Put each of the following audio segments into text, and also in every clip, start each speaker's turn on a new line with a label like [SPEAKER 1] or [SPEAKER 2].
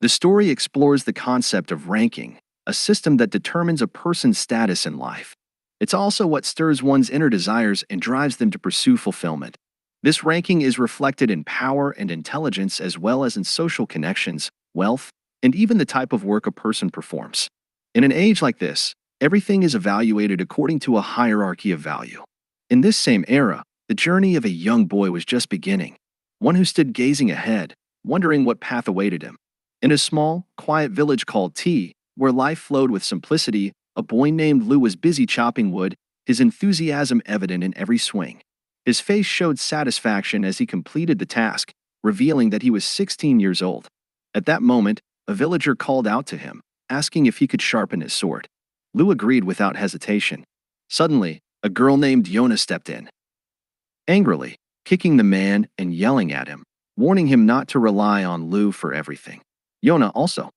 [SPEAKER 1] The story explores the concept of ranking, a system that determines a person's status in life. It's also what stirs one's inner desires and drives them to pursue fulfillment. This ranking is reflected in power and intelligence as well as in social connections, wealth, and even the type of work a person performs. In an age like this, everything is evaluated according to a hierarchy of value. In this same era, the journey of a young boy was just beginning, one who stood gazing ahead, wondering what path awaited him. In a small, quiet village called T, where life flowed with simplicity, a boy named Lu was busy chopping wood, his enthusiasm evident in every swing. His face showed satisfaction as he completed the task, revealing that he was 16 years old. At that moment, a villager called out to him, asking if he could sharpen his sword. Lu agreed without hesitation. Suddenly, a girl named Yona stepped in, angrily, kicking the man and yelling at him, warning him not to rely on Lu for everything. Yona, also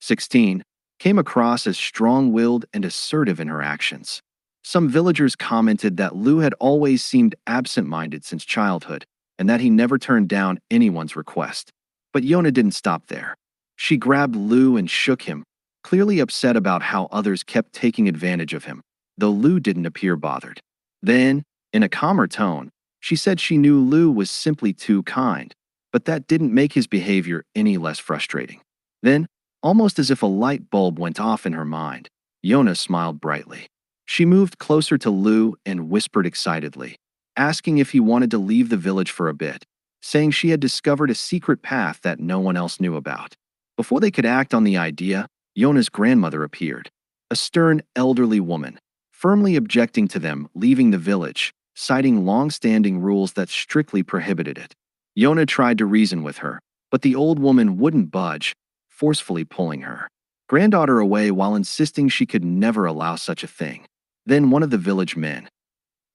[SPEAKER 1] 16, came across as strong-willed and assertive in her actions. Some villagers commented that Lu had always seemed absent-minded since childhood, and that he never turned down anyone's request. But Yona didn't stop there. She grabbed Lu and shook him, clearly upset about how others kept taking advantage of him, though Lu didn't appear bothered. Then, in a calmer tone, she said she knew Lu was simply too kind, but that didn't make his behavior any less frustrating. Then, almost as if a light bulb went off in her mind, Yona smiled brightly. She moved closer to Lu and whispered excitedly, asking if he wanted to leave the village for a bit, saying she had discovered a secret path that no one else knew about. Before they could act on the idea, Yona's grandmother appeared, a stern, elderly woman, firmly objecting to them leaving the village, citing long-standing rules that strictly prohibited it. Yona tried to reason with her, but the old woman wouldn't budge, forcefully pulling her granddaughter away while insisting she could never allow such a thing. Then one of the village men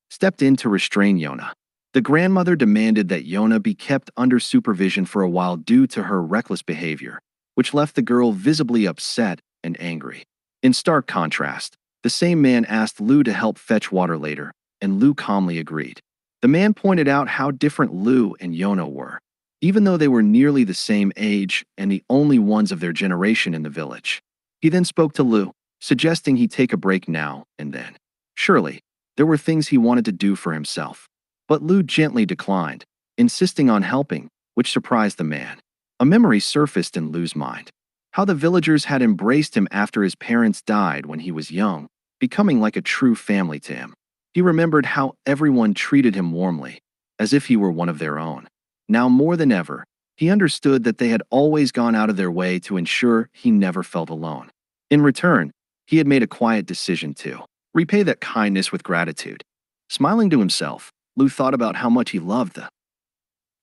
[SPEAKER 1] stepped in to restrain Yona. The grandmother demanded that Yona be kept under supervision for a while due to her reckless behavior, which left the girl visibly upset and angry. In stark contrast, the same man asked Lu to help fetch water later, and Lu calmly agreed. The man pointed out how different Lu and Yona were, even though they were nearly the same age and the only ones of their generation in the village. He then spoke to Lu, suggesting he take a break now and then. Surely, there were things he wanted to do for himself. But Lu gently declined, insisting on helping, which surprised the man. A memory surfaced in Lu's mind. How the villagers had embraced him after his parents died when he was young, becoming like a true family to him. He remembered how everyone treated him warmly, as if he were one of their own. Now more than ever, he understood that they had always gone out of their way to ensure he never felt alone. In return, he had made a quiet decision to repay that kindness with gratitude. Smiling to himself, Lu thought about how much he loved the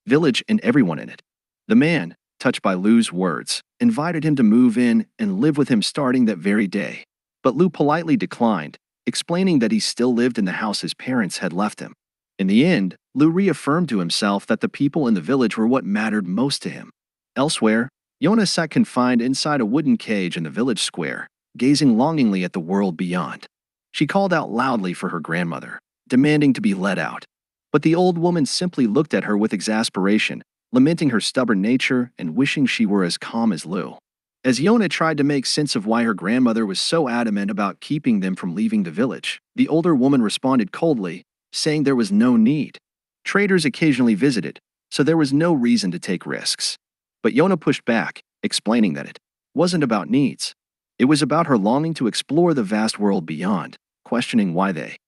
[SPEAKER 1] village and everyone in it. The man, touched by Lu's words, invited him to move in and live with him starting that very day. But Lu politely declined, explaining that he still lived in the house his parents had left him. In the end, Lu reaffirmed to himself that the people in the village were what mattered most to him. Elsewhere, Yona sat confined inside a wooden cage in the village square, gazing longingly at the world beyond. She called out loudly for her grandmother, demanding to be let out. But the old woman simply looked at her with exasperation, lamenting her stubborn nature and wishing she were as calm as Lu. As Yona tried to make sense of why her grandmother was so adamant about keeping them from leaving the village, the older woman responded coldly, saying there was no need. Traders occasionally visited, so there was no reason to take risks. But Yona pushed back, explaining that it wasn't about needs. It was about her longing to explore the vast world beyond, questioning why they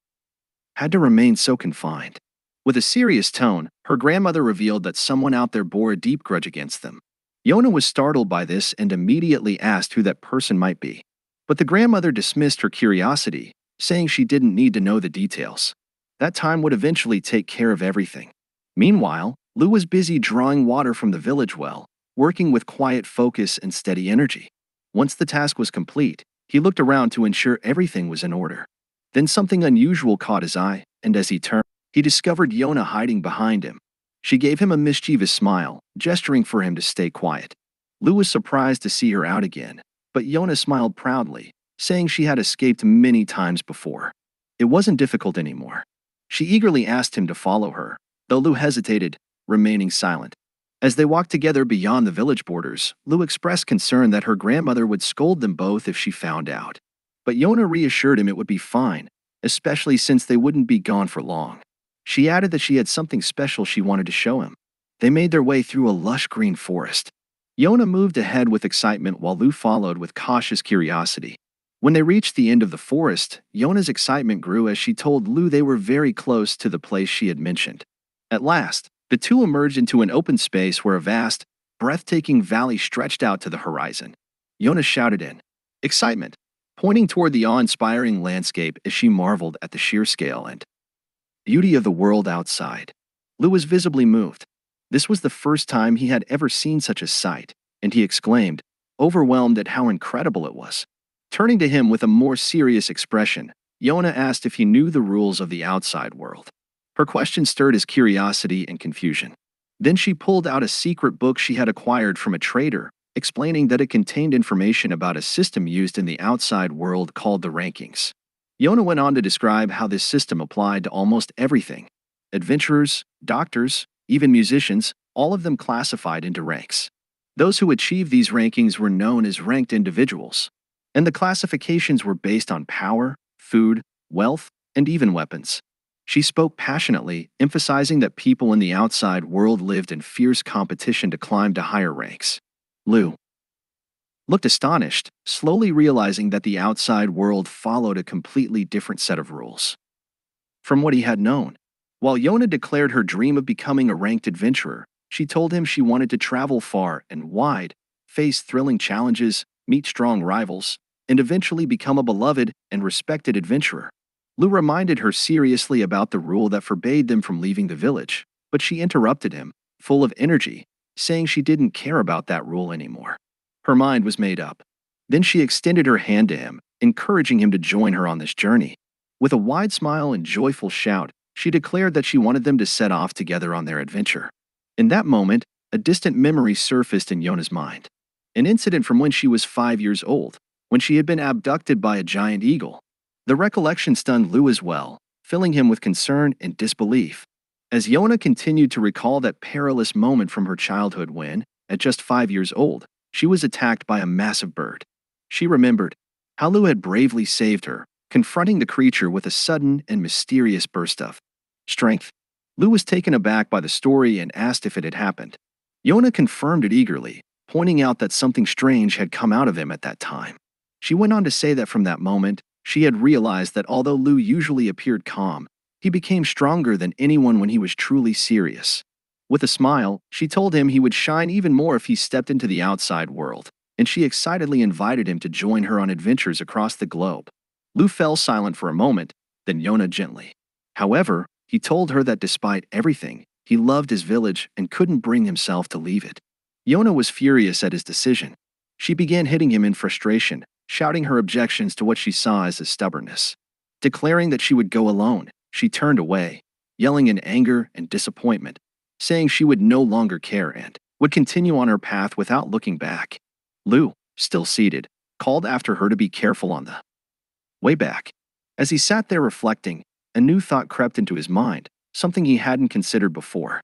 [SPEAKER 1] had to remain so confined. With a serious tone, her grandmother revealed that someone out there bore a deep grudge against them. Yona was startled by this and immediately asked who that person might be. But the grandmother dismissed her curiosity, saying she didn't need to know the details. That time would eventually take care of everything. Meanwhile, Lu was busy drawing water from the village well, working with quiet focus and steady energy. Once the task was complete, he looked around to ensure everything was in order. Then something unusual caught his eye, and as he turned, he discovered Yona hiding behind him. She gave him a mischievous smile, gesturing for him to stay quiet. Lu was surprised to see her out again, but Yona smiled proudly, saying she had escaped many times before. It wasn't difficult anymore. She eagerly asked him to follow her, though Lu hesitated, remaining silent. As they walked together beyond the village borders, Lu expressed concern that her grandmother would scold them both if she found out. But Yona reassured him it would be fine, especially since they wouldn't be gone for long. She added that she had something special she wanted to show him. They made their way through a lush green forest. Yona moved ahead with excitement while Lu followed with cautious curiosity. When they reached the end of the forest, Yona's excitement grew as she told Lu they were very close to the place she had mentioned. At last, the two emerged into an open space where a vast, breathtaking valley stretched out to the horizon. Yona shouted in excitement, pointing toward the awe-inspiring landscape as she marveled at the sheer scale and beauty of the world outside. Lu was visibly moved. This was the first time he had ever seen such a sight, and he exclaimed, overwhelmed at how incredible it was. Turning to him with a more serious expression, Yona asked if he knew the rules of the outside world. Her question stirred his curiosity and confusion. Then she pulled out a secret book she had acquired from a trader, explaining that it contained information about a system used in the outside world called the rankings. Yona went on to describe how this system applied to almost everything. Adventurers, doctors, even musicians, all of them classified into ranks. Those who achieved these rankings were known as ranked individuals, and the classifications were based on power, food, wealth, and even weapons. She spoke passionately, emphasizing that people in the outside world lived in fierce competition to climb to higher ranks. Lu looked astonished, slowly realizing that the outside world followed a completely different set of rules from what he had known. While Yona declared her dream of becoming a ranked adventurer, she told him she wanted to travel far and wide, face thrilling challenges, meet strong rivals, and eventually become a beloved and respected adventurer. Lu reminded her seriously about the rule that forbade them from leaving the village, but she interrupted him, full of energy, saying she didn't care about that rule anymore. Her mind was made up. Then she extended her hand to him, encouraging him to join her on this journey. With a wide smile and joyful shout, she declared that she wanted them to set off together on their adventure. In that moment, a distant memory surfaced in Yona's mind. An incident from when she was 5 years old, when she had been abducted by a giant eagle. The recollection stunned Lu as well, filling him with concern and disbelief. As Yona continued to recall that perilous moment from her childhood when, at just 5 years old, she was attacked by a massive bird. She remembered how Lu had bravely saved her, confronting the creature with a sudden and mysterious burst of strength. Lu was taken aback by the story and asked if it had happened. Yona confirmed it eagerly, pointing out that something strange had come out of him at that time. She went on to say that from that moment, she had realized that although Lu usually appeared calm, he became stronger than anyone when he was truly serious. With a smile, she told him he would shine even more if he stepped into the outside world, and she excitedly invited him to join her on adventures across the globe. Lu fell silent for a moment, then Yona gently. However, he told her that despite everything, he loved his village and couldn't bring himself to leave it. Yona was furious at his decision. She began hitting him in frustration, shouting her objections to what she saw as his stubbornness. Declaring that she would go alone, she turned away, yelling in anger and disappointment, saying she would no longer care and would continue on her path without looking back. Lu, still seated, called after her to be careful on the way back. As he sat there reflecting, a new thought crept into his mind, something he hadn't considered before.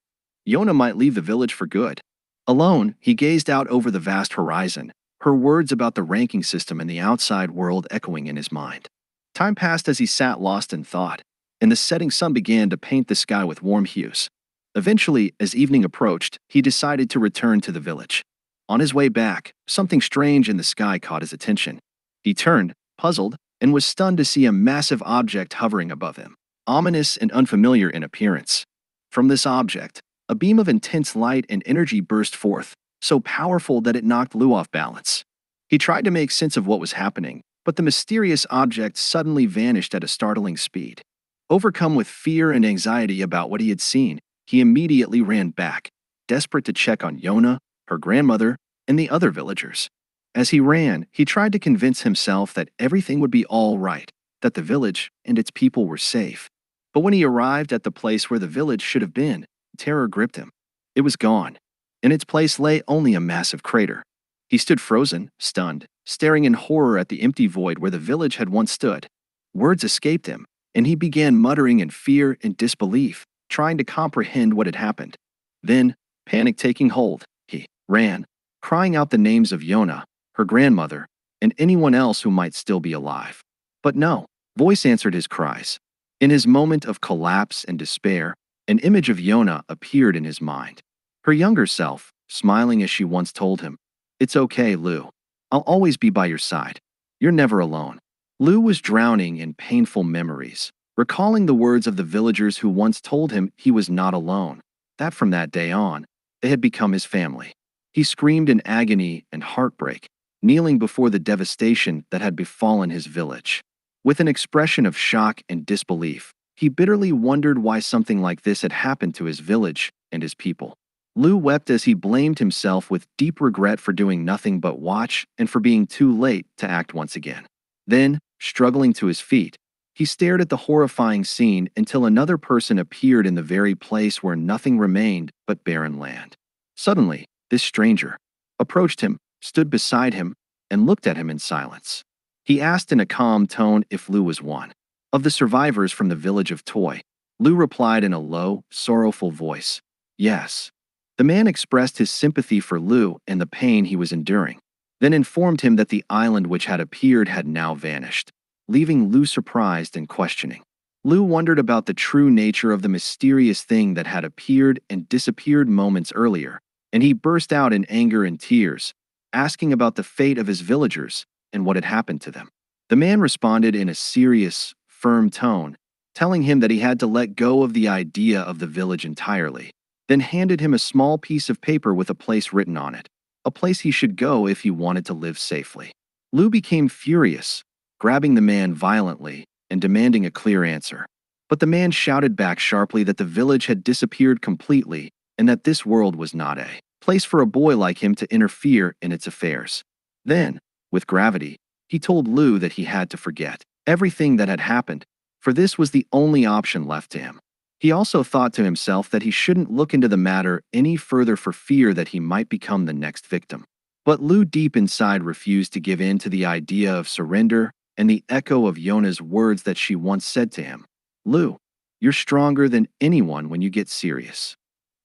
[SPEAKER 1] Yona might leave the village for good. Alone, he gazed out over the vast horizon, her words about the ranking system and the outside world echoing in his mind. Time passed as he sat lost in thought, and the setting sun began to paint the sky with warm hues. Eventually, as evening approached, he decided to return to the village. On his way back, something strange in the sky caught his attention. He turned, puzzled, and was stunned to see a massive object hovering above him, ominous and unfamiliar in appearance. From this object, a beam of intense light and energy burst forth, so powerful that it knocked Lu off balance. He tried to make sense of what was happening, but the mysterious object suddenly vanished at a startling speed. Overcome with fear and anxiety about what he had seen, he immediately ran back, desperate to check on Yona, her grandmother, and the other villagers. As he ran, he tried to convince himself that everything would be all right, that the village and its people were safe. But when he arrived at the place where the village should have been, terror gripped him. It was gone. In its place lay only a massive crater. He stood frozen, stunned, staring in horror at the empty void where the village had once stood. Words escaped him, and he began muttering in fear and disbelief, trying to comprehend what had happened. Then, Panic taking hold, he ran, crying out the names of Yona, her grandmother, and anyone else who might still be alive. But no voice answered his cries. In his moment of collapse and despair, an image of Yona appeared in his mind. Her younger self, smiling as she once told him, "It's okay, Lou. I'll always be by your side. You're never alone." Lou was drowning in painful memories, recalling the words of the villagers who once told him he was not alone, that from that day on, they had become his family. He screamed in agony and heartbreak, kneeling before the devastation that had befallen his village. With an expression of shock and disbelief, he bitterly wondered why something like this had happened to his village and his people. Lou wept as he blamed himself with deep regret for doing nothing but watch and for being too late to act once again. Then, struggling to his feet, he stared at the horrifying scene until another person appeared in the very place where nothing remained but barren land. Suddenly, this stranger approached him, stood beside him, and looked at him in silence. He asked in a calm tone if Lou was one of the survivors from the village of Toy. Lou replied in a low, sorrowful voice, "Yes." The man expressed his sympathy for Lou and the pain he was enduring, then informed him that the island which had appeared had now vanished, leaving Lou surprised and questioning. Lou wondered about the true nature of the mysterious thing that had appeared and disappeared moments earlier, and he burst out in anger and tears, asking about the fate of his villagers and what had happened to them. The man responded in a serious, firm tone, telling him that he had to let go of the idea of the village entirely, then handed him a small piece of paper with a place written on it, a place he should go if he wanted to live safely. Lou became furious, grabbing the man violently and demanding a clear answer. But the man shouted back sharply that the village had disappeared completely and that this world was not a place for a boy like him to interfere in its affairs. Then, with gravity, he told Lou that he had to forget everything that had happened, for this was the only option left to him. He also thought to himself that he shouldn't look into the matter any further for fear that he might become the next victim. But Lou deep inside refused to give in to the idea of surrender and the echo of Yona's words that she once said to him, "Lou, you're stronger than anyone when you get serious."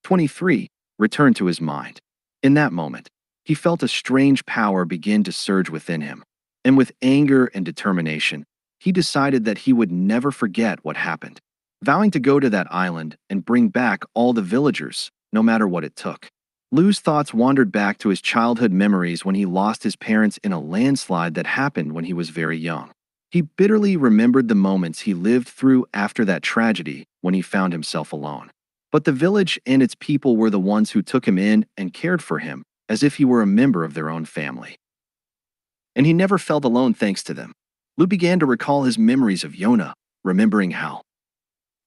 [SPEAKER 1] 23 returned to his mind. In that moment, he felt a strange power begin to surge within him, and with anger and determination, he decided that he would never forget what happened, vowing to go to that island and bring back all the villagers, no matter what it took. Lou's thoughts wandered back to his childhood memories when he lost his parents in a landslide that happened when he was very young. He bitterly remembered the moments he lived through after that tragedy when he found himself alone. But the village and its people were the ones who took him in and cared for him as if he were a member of their own family. And he never felt alone thanks to them. Lou began to recall his memories of Yona, remembering how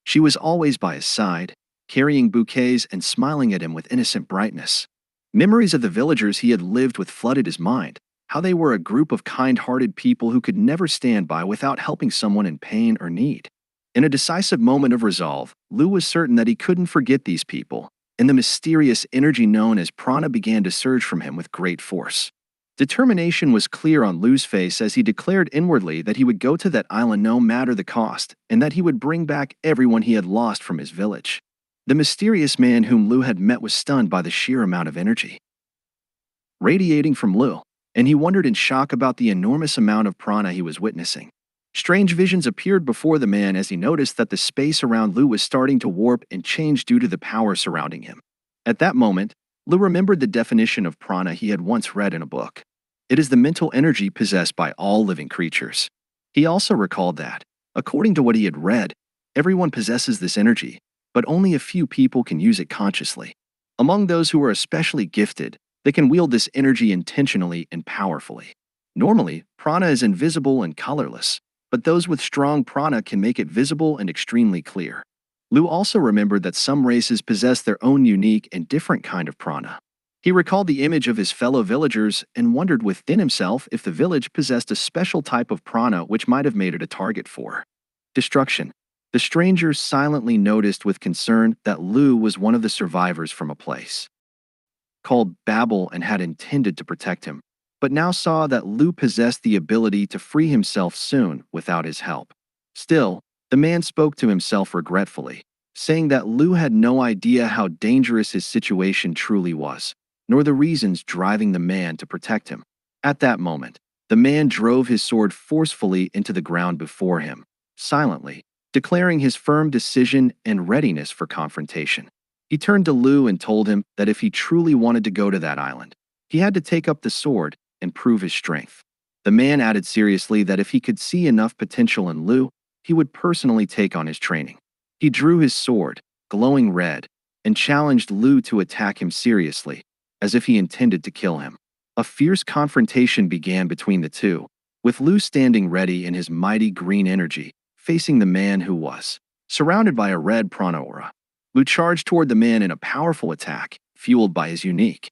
[SPEAKER 1] she was always by his side, carrying bouquets and smiling at him with innocent brightness. Memories of the villagers he had lived with flooded his mind, how they were a group of kind-hearted people who could never stand by without helping someone in pain or need. In a decisive moment of resolve, Lou was certain that he couldn't forget these people, and the mysterious energy known as prana began to surge from him with great force. Determination was clear on Lou's face as he declared inwardly that he would go to that island no matter the cost, and that he would bring back everyone he had lost from his village. The mysterious man whom Lou had met was stunned by the sheer amount of energy radiating from Lou, and he wondered in shock about the enormous amount of prana he was witnessing. Strange visions appeared before the man as he noticed that the space around Lou was starting to warp and change due to the power surrounding him. At that moment, Lou remembered the definition of prana he had once read in a book. It is the mental energy possessed by all living creatures. He also recalled that, according to what he had read, everyone possesses this energy, but only a few people can use it consciously. Among those who are especially gifted, they can wield this energy intentionally and powerfully. Normally, prana is invisible and colorless, but those with strong prana can make it visible and extremely clear. Lou also remembered that some races possess their own unique and different kind of prana. He recalled the image of his fellow villagers and wondered within himself if the village possessed a special type of prana which might have made it a target for destruction. The stranger silently noticed with concern that Lou was one of the survivors from a place called Babel and had intended to protect him, but now saw that Lou possessed the ability to free himself soon without his help. Still, the man spoke to himself regretfully, saying that Lu had no idea how dangerous his situation truly was, nor the reasons driving the man to protect him. At that moment, the man drove his sword forcefully into the ground before him, silently, declaring his firm decision and readiness for confrontation. He turned to Lu and told him that if he truly wanted to go to that island, he had to take up the sword and prove his strength. The man added seriously that if he could see enough potential in Lu, he would personally take on his training. He drew his sword, glowing red, and challenged Lu to attack him seriously, as if he intended to kill him. A fierce confrontation began between the two, with Lu standing ready in his mighty green energy, facing the man who was surrounded by a red prana aura. Lu charged toward the man in a powerful attack, fueled by his unique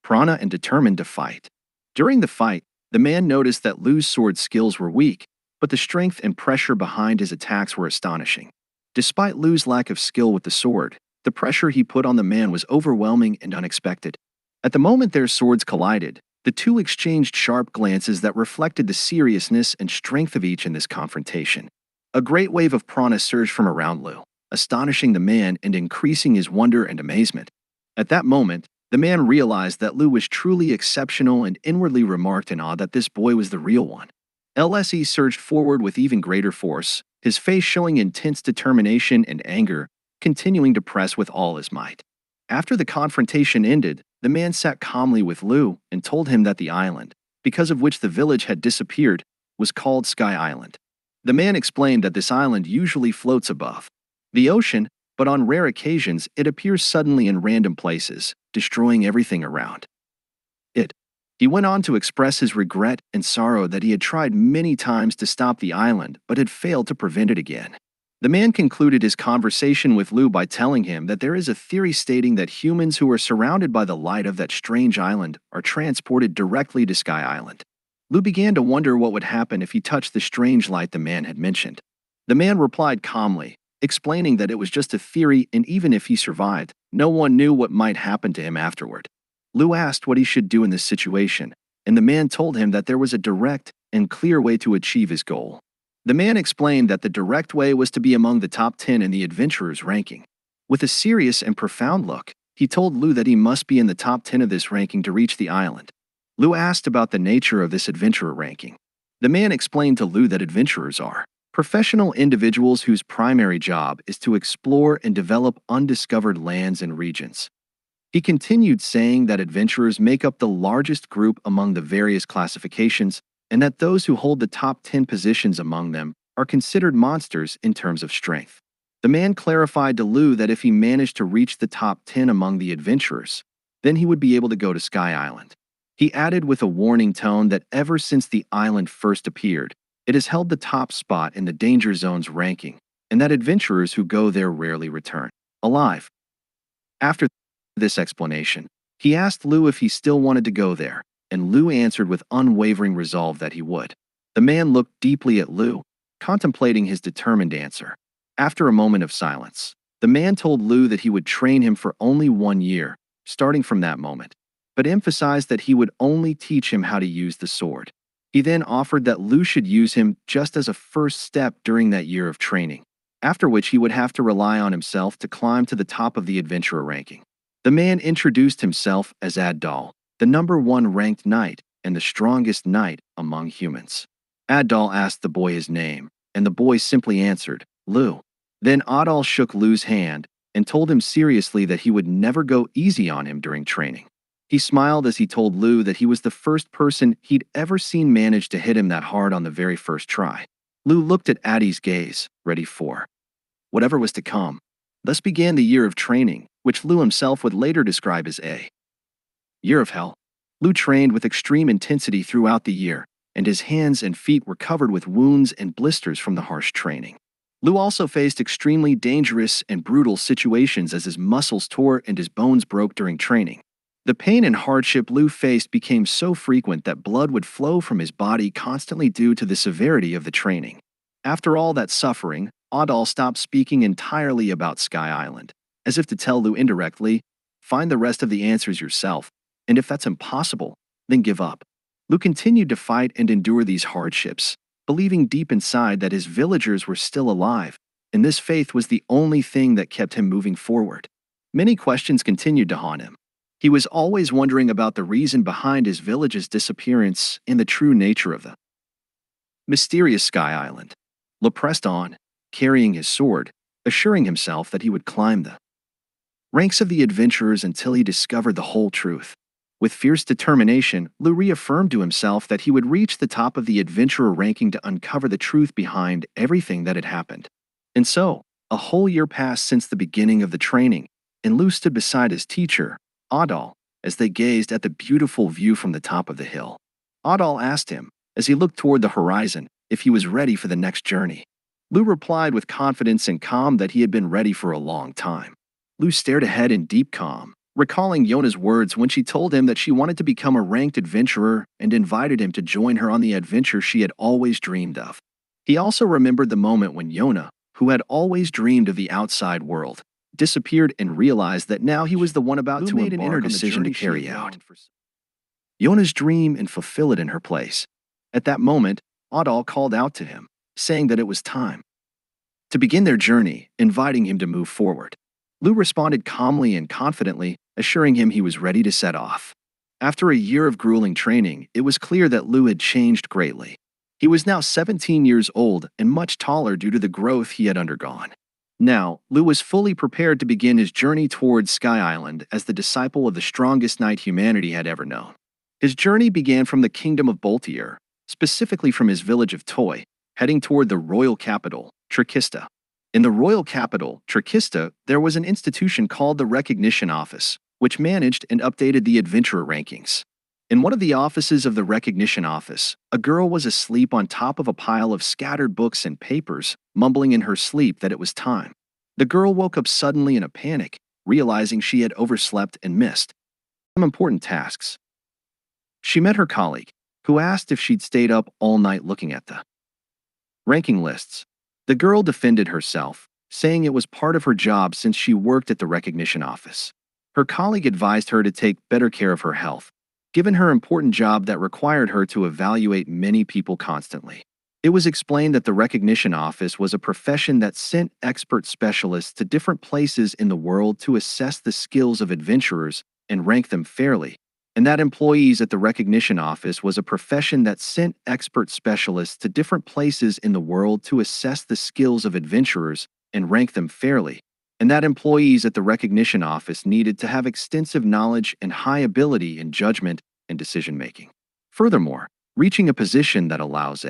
[SPEAKER 1] prana and determined to fight. During the fight, the man noticed that Lu's sword skills were weak, but the strength and pressure behind his attacks were astonishing. Despite Lu's lack of skill with the sword, the pressure he put on the man was overwhelming and unexpected. At the moment their swords collided, the two exchanged sharp glances that reflected the seriousness and strength of each in this confrontation. A great wave of prana surged from around Lu, astonishing the man and increasing his wonder and amazement. At that moment, the man realized that Lu was truly exceptional and inwardly remarked in awe that this boy was the real one. LSE surged forward with even greater force, his face showing intense determination and anger, continuing to press with all his might. After the confrontation ended, the man sat calmly with Lu and told him that the island, because of which the village had disappeared, was called Sky Island. The man explained that this island usually floats above the ocean, but on rare occasions it appears suddenly in random places, destroying everything around it. He went on to express his regret and sorrow that he had tried many times to stop the island but had failed to prevent it again. The man concluded his conversation with Lu by telling him that there is a theory stating that humans who are surrounded by the light of that strange island are transported directly to Sky Island. Lu began to wonder what would happen if he touched the strange light the man had mentioned. The man replied calmly, explaining that it was just a theory and even if he survived, no one knew what might happen to him afterward. Lu asked what he should do in this situation, and the man told him that there was a direct and clear way to achieve his goal. The man explained that the direct way was to be among the top 10 in the adventurer's ranking. With a serious and profound look, he told Lu that he must be in the top 10 of this ranking to reach the island. Lu asked about the nature of this adventurer ranking. The man explained to Lu that adventurers are professional individuals whose primary job is to explore and develop undiscovered lands and regions. He continued saying that adventurers make up the largest group among the various classifications and that those who hold the top 10 positions among them are considered monsters in terms of strength. The man clarified to Lu that if he managed to reach the top 10 among the adventurers, then he would be able to go to Sky Island. He added with a warning tone that ever since the island first appeared, it has held the top spot in the danger zone's ranking, and that adventurers who go there rarely return alive. After this explanation, he asked Lu if he still wanted to go there, and Lu answered with unwavering resolve that he would. The man looked deeply at Lu, contemplating his determined answer. After a moment of silence, the man told Lu that he would train him for only 1 year, starting from that moment, but emphasized that he would only teach him how to use the sword. He then offered that Lu should use him just as a first step during that year of training, after which he would have to rely on himself to climb to the top of the adventurer ranking. The man introduced himself as Ad-Dal, the #1 ranked knight and the strongest knight among humans. Ad-Dal asked the boy his name, and the boy simply answered, Lu. Then Ad-Dal shook Lu's hand and told him seriously that he would never go easy on him during training. He smiled as he told Lu that he was the first person he'd ever seen manage to hit him that hard on the very first try. Lu looked at Addy's gaze, ready for whatever was to come. Thus began the year of training, which Lu himself would later describe as a year of hell. Lu trained with extreme intensity throughout the year, and his hands and feet were covered with wounds and blisters from the harsh training. Lu also faced extremely dangerous and brutal situations as his muscles tore and his bones broke during training. The pain and hardship Lu faced became so frequent that blood would flow from his body constantly due to the severity of the training. After all that suffering, Adal stopped speaking entirely about Sky Island, as if to tell Lu indirectly, find the rest of the answers yourself, and if that's impossible, then give up. Lu continued to fight and endure these hardships, believing deep inside that his villagers were still alive, and this faith was the only thing that kept him moving forward. Many questions continued to haunt him. He was always wondering about the reason behind his village's disappearance and the true nature of the mysterious Sky Island. Lu pressed on, carrying his sword, assuring himself that he would climb the ranks of the adventurers until he discovered the whole truth. With fierce determination, Lu reaffirmed to himself that he would reach the top of the adventurer ranking to uncover the truth behind everything that had happened. And so, a whole year passed since the beginning of the training, and Lu stood beside his teacher, Adal, as they gazed at the beautiful view from the top of the hill. Adal asked him, as he looked toward the horizon, if he was ready for the next journey. Lu replied with confidence and calm that he had been ready for a long time. Lu stared ahead in deep calm, recalling Yona's words when she told him that she wanted to become a ranked adventurer and invited him to join her on the adventure she had always dreamed of. He also remembered the moment when Yona, who had always dreamed of the outside world, disappeared and realized that now he was the one about to make an inner decision to carry out Yona's dream and fulfill it in her place. At that moment, Adal called out to him, saying that it was time to begin their journey, inviting him to move forward. Lu responded calmly and confidently, assuring him he was ready to set off. After a year of grueling training, it was clear that Lu had changed greatly. He was now 17 years old and much taller due to the growth he had undergone. Now, Lu was fully prepared to begin his journey towards Sky Island as the disciple of the strongest knight humanity had ever known. His journey began from the kingdom of Boltier, specifically from his village of Toy, heading toward the royal capital, Trikista. In the royal capital, Trikista, there was an institution called the Recognition Office, which managed and updated the adventurer rankings. In one of the offices of the Recognition Office, a girl was asleep on top of a pile of scattered books and papers, mumbling in her sleep that it was time. The girl woke up suddenly in a panic, realizing she had overslept and missed some important tasks. She met her colleague, who asked if she'd stayed up all night looking at the ranking lists. The girl defended herself, saying it was part of her job since she worked at the Recognition Office. Her colleague advised her to take better care of her health, given her important job that required her to evaluate many people constantly. It was explained that the Recognition Office was a profession that sent expert specialists to different places in the world to assess the skills of adventurers and rank them fairly, and that employees at the Recognition Office was a profession that sent expert specialists to different places in the world to assess the skills of adventurers and rank them fairly, and that employees at the Recognition Office needed to have extensive knowledge and high ability in judgment and decision-making. Furthermore, reaching a position that allows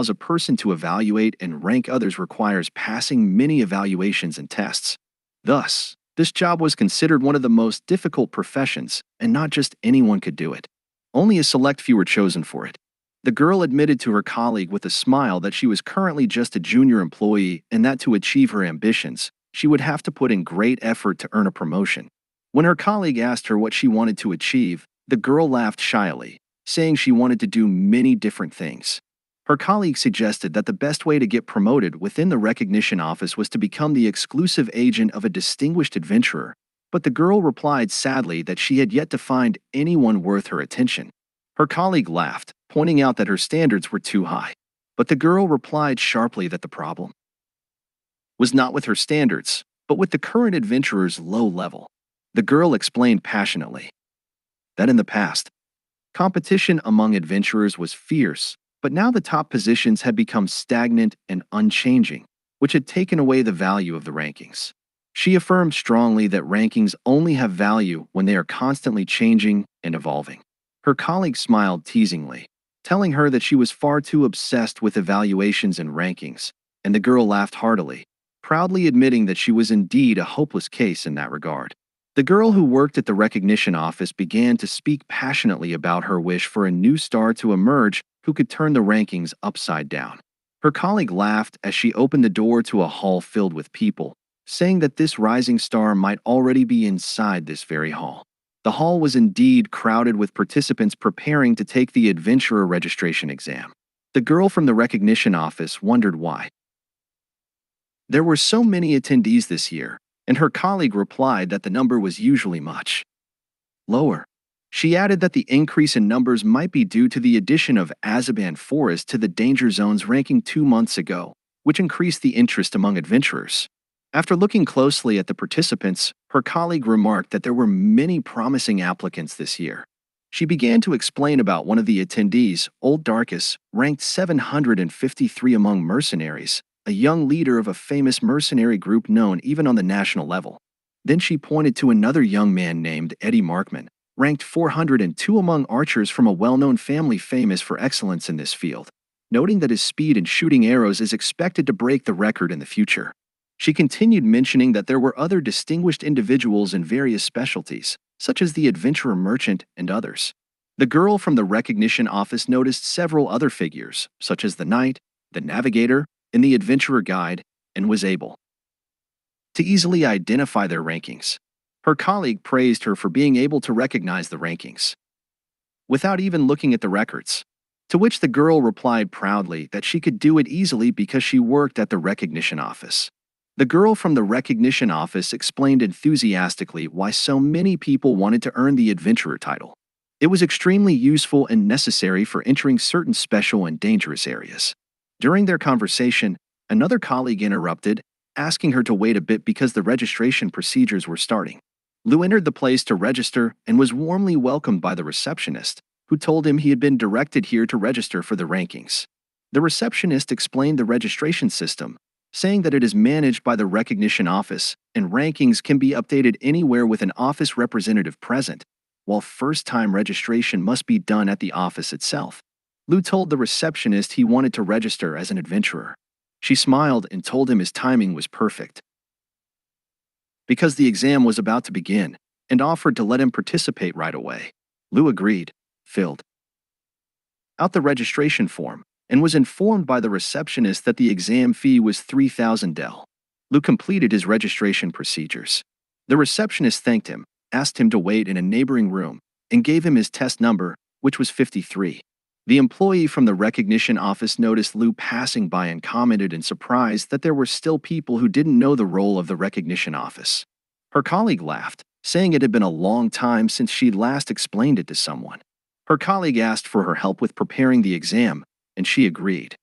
[SPEAKER 1] a person to evaluate and rank others requires passing many evaluations and tests. Thus, this job was considered one of the most difficult professions, and not just anyone could do it. Only a select few were chosen for it. The girl admitted to her colleague with a smile that she was currently just a junior employee and that to achieve her ambitions, she would have to put in great effort to earn a promotion. When her colleague asked her what she wanted to achieve, the girl laughed shyly, saying she wanted to do many different things. Her colleague suggested that the best way to get promoted within the Recognition Office was to become the exclusive agent of a distinguished adventurer, but the girl replied sadly that she had yet to find anyone worth her attention. Her colleague laughed, pointing out that her standards were too high, but the girl replied sharply that the problem was not with her standards, but with the current adventurer's low level. The girl explained passionately that in the past, competition among adventurers was fierce, but now the top positions had become stagnant and unchanging, which had taken away the value of the rankings. She affirmed strongly that rankings only have value when they are constantly changing and evolving. Her colleague smiled teasingly, telling her that she was far too obsessed with evaluations and rankings, and the girl laughed heartily, proudly admitting that she was indeed a hopeless case in that regard. The girl who worked at the Recognition Office began to speak passionately about her wish for a new star to emerge who could turn the rankings upside down. Her colleague laughed as she opened the door to a hall filled with people, saying that this rising star might already be inside this very hall. The hall was indeed crowded with participants preparing to take the adventurer registration exam. The girl from the Recognition Office wondered why there were so many attendees this year, and her colleague replied that the number was usually much lower. She added that the increase in numbers might be due to the addition of Azaban Forest to the danger zones ranking 2 months ago, which increased the interest among adventurers. After looking closely at the participants, her colleague remarked that there were many promising applicants this year. She began to explain about one of the attendees, Old Darkus, ranked 753 among mercenaries, a young leader of a famous mercenary group known even on the national level. Then she pointed to another young man named Eddie Markman, ranked 402 among archers from a well-known family famous for excellence in this field, noting that his speed in shooting arrows is expected to break the record in the future. She continued mentioning that there were other distinguished individuals in various specialties, such as the adventurer merchant and others. The girl from the recognition office noticed several other figures, such as the knight, the navigator, and the adventurer guide, and was able to easily identify their rankings. Her colleague praised her for being able to recognize the rankings without even looking at the records, to which the girl replied proudly that she could do it easily because she worked at the recognition office. The girl from the recognition office explained enthusiastically why so many people wanted to earn the adventurer title. It was extremely useful and necessary for entering certain special and dangerous areas. During their conversation, another colleague interrupted, asking her to wait a bit because the registration procedures were starting. Lou entered the place to register and was warmly welcomed by the receptionist, who told him he had been directed here to register for the rankings. The receptionist explained the registration system, saying that it is managed by the recognition office and rankings can be updated anywhere with an office representative present, while first-time registration must be done at the office itself. Lou told the receptionist he wanted to register as an adventurer. She smiled and told him his timing was perfect, because the exam was about to begin, and offered to let him participate right away. Lou agreed, filled out the registration form, and was informed by the receptionist that the exam fee was 3,000 del. Lou completed his registration procedures. The receptionist thanked him, asked him to wait in a neighboring room, and gave him his test number, which was 53. The employee from the recognition office noticed Lou passing by and commented in surprise that there were still people who didn't know the role of the recognition office. Her colleague laughed, saying it had been a long time since she'd last explained it to someone. Her colleague asked for her help with preparing the exam, and she agreed,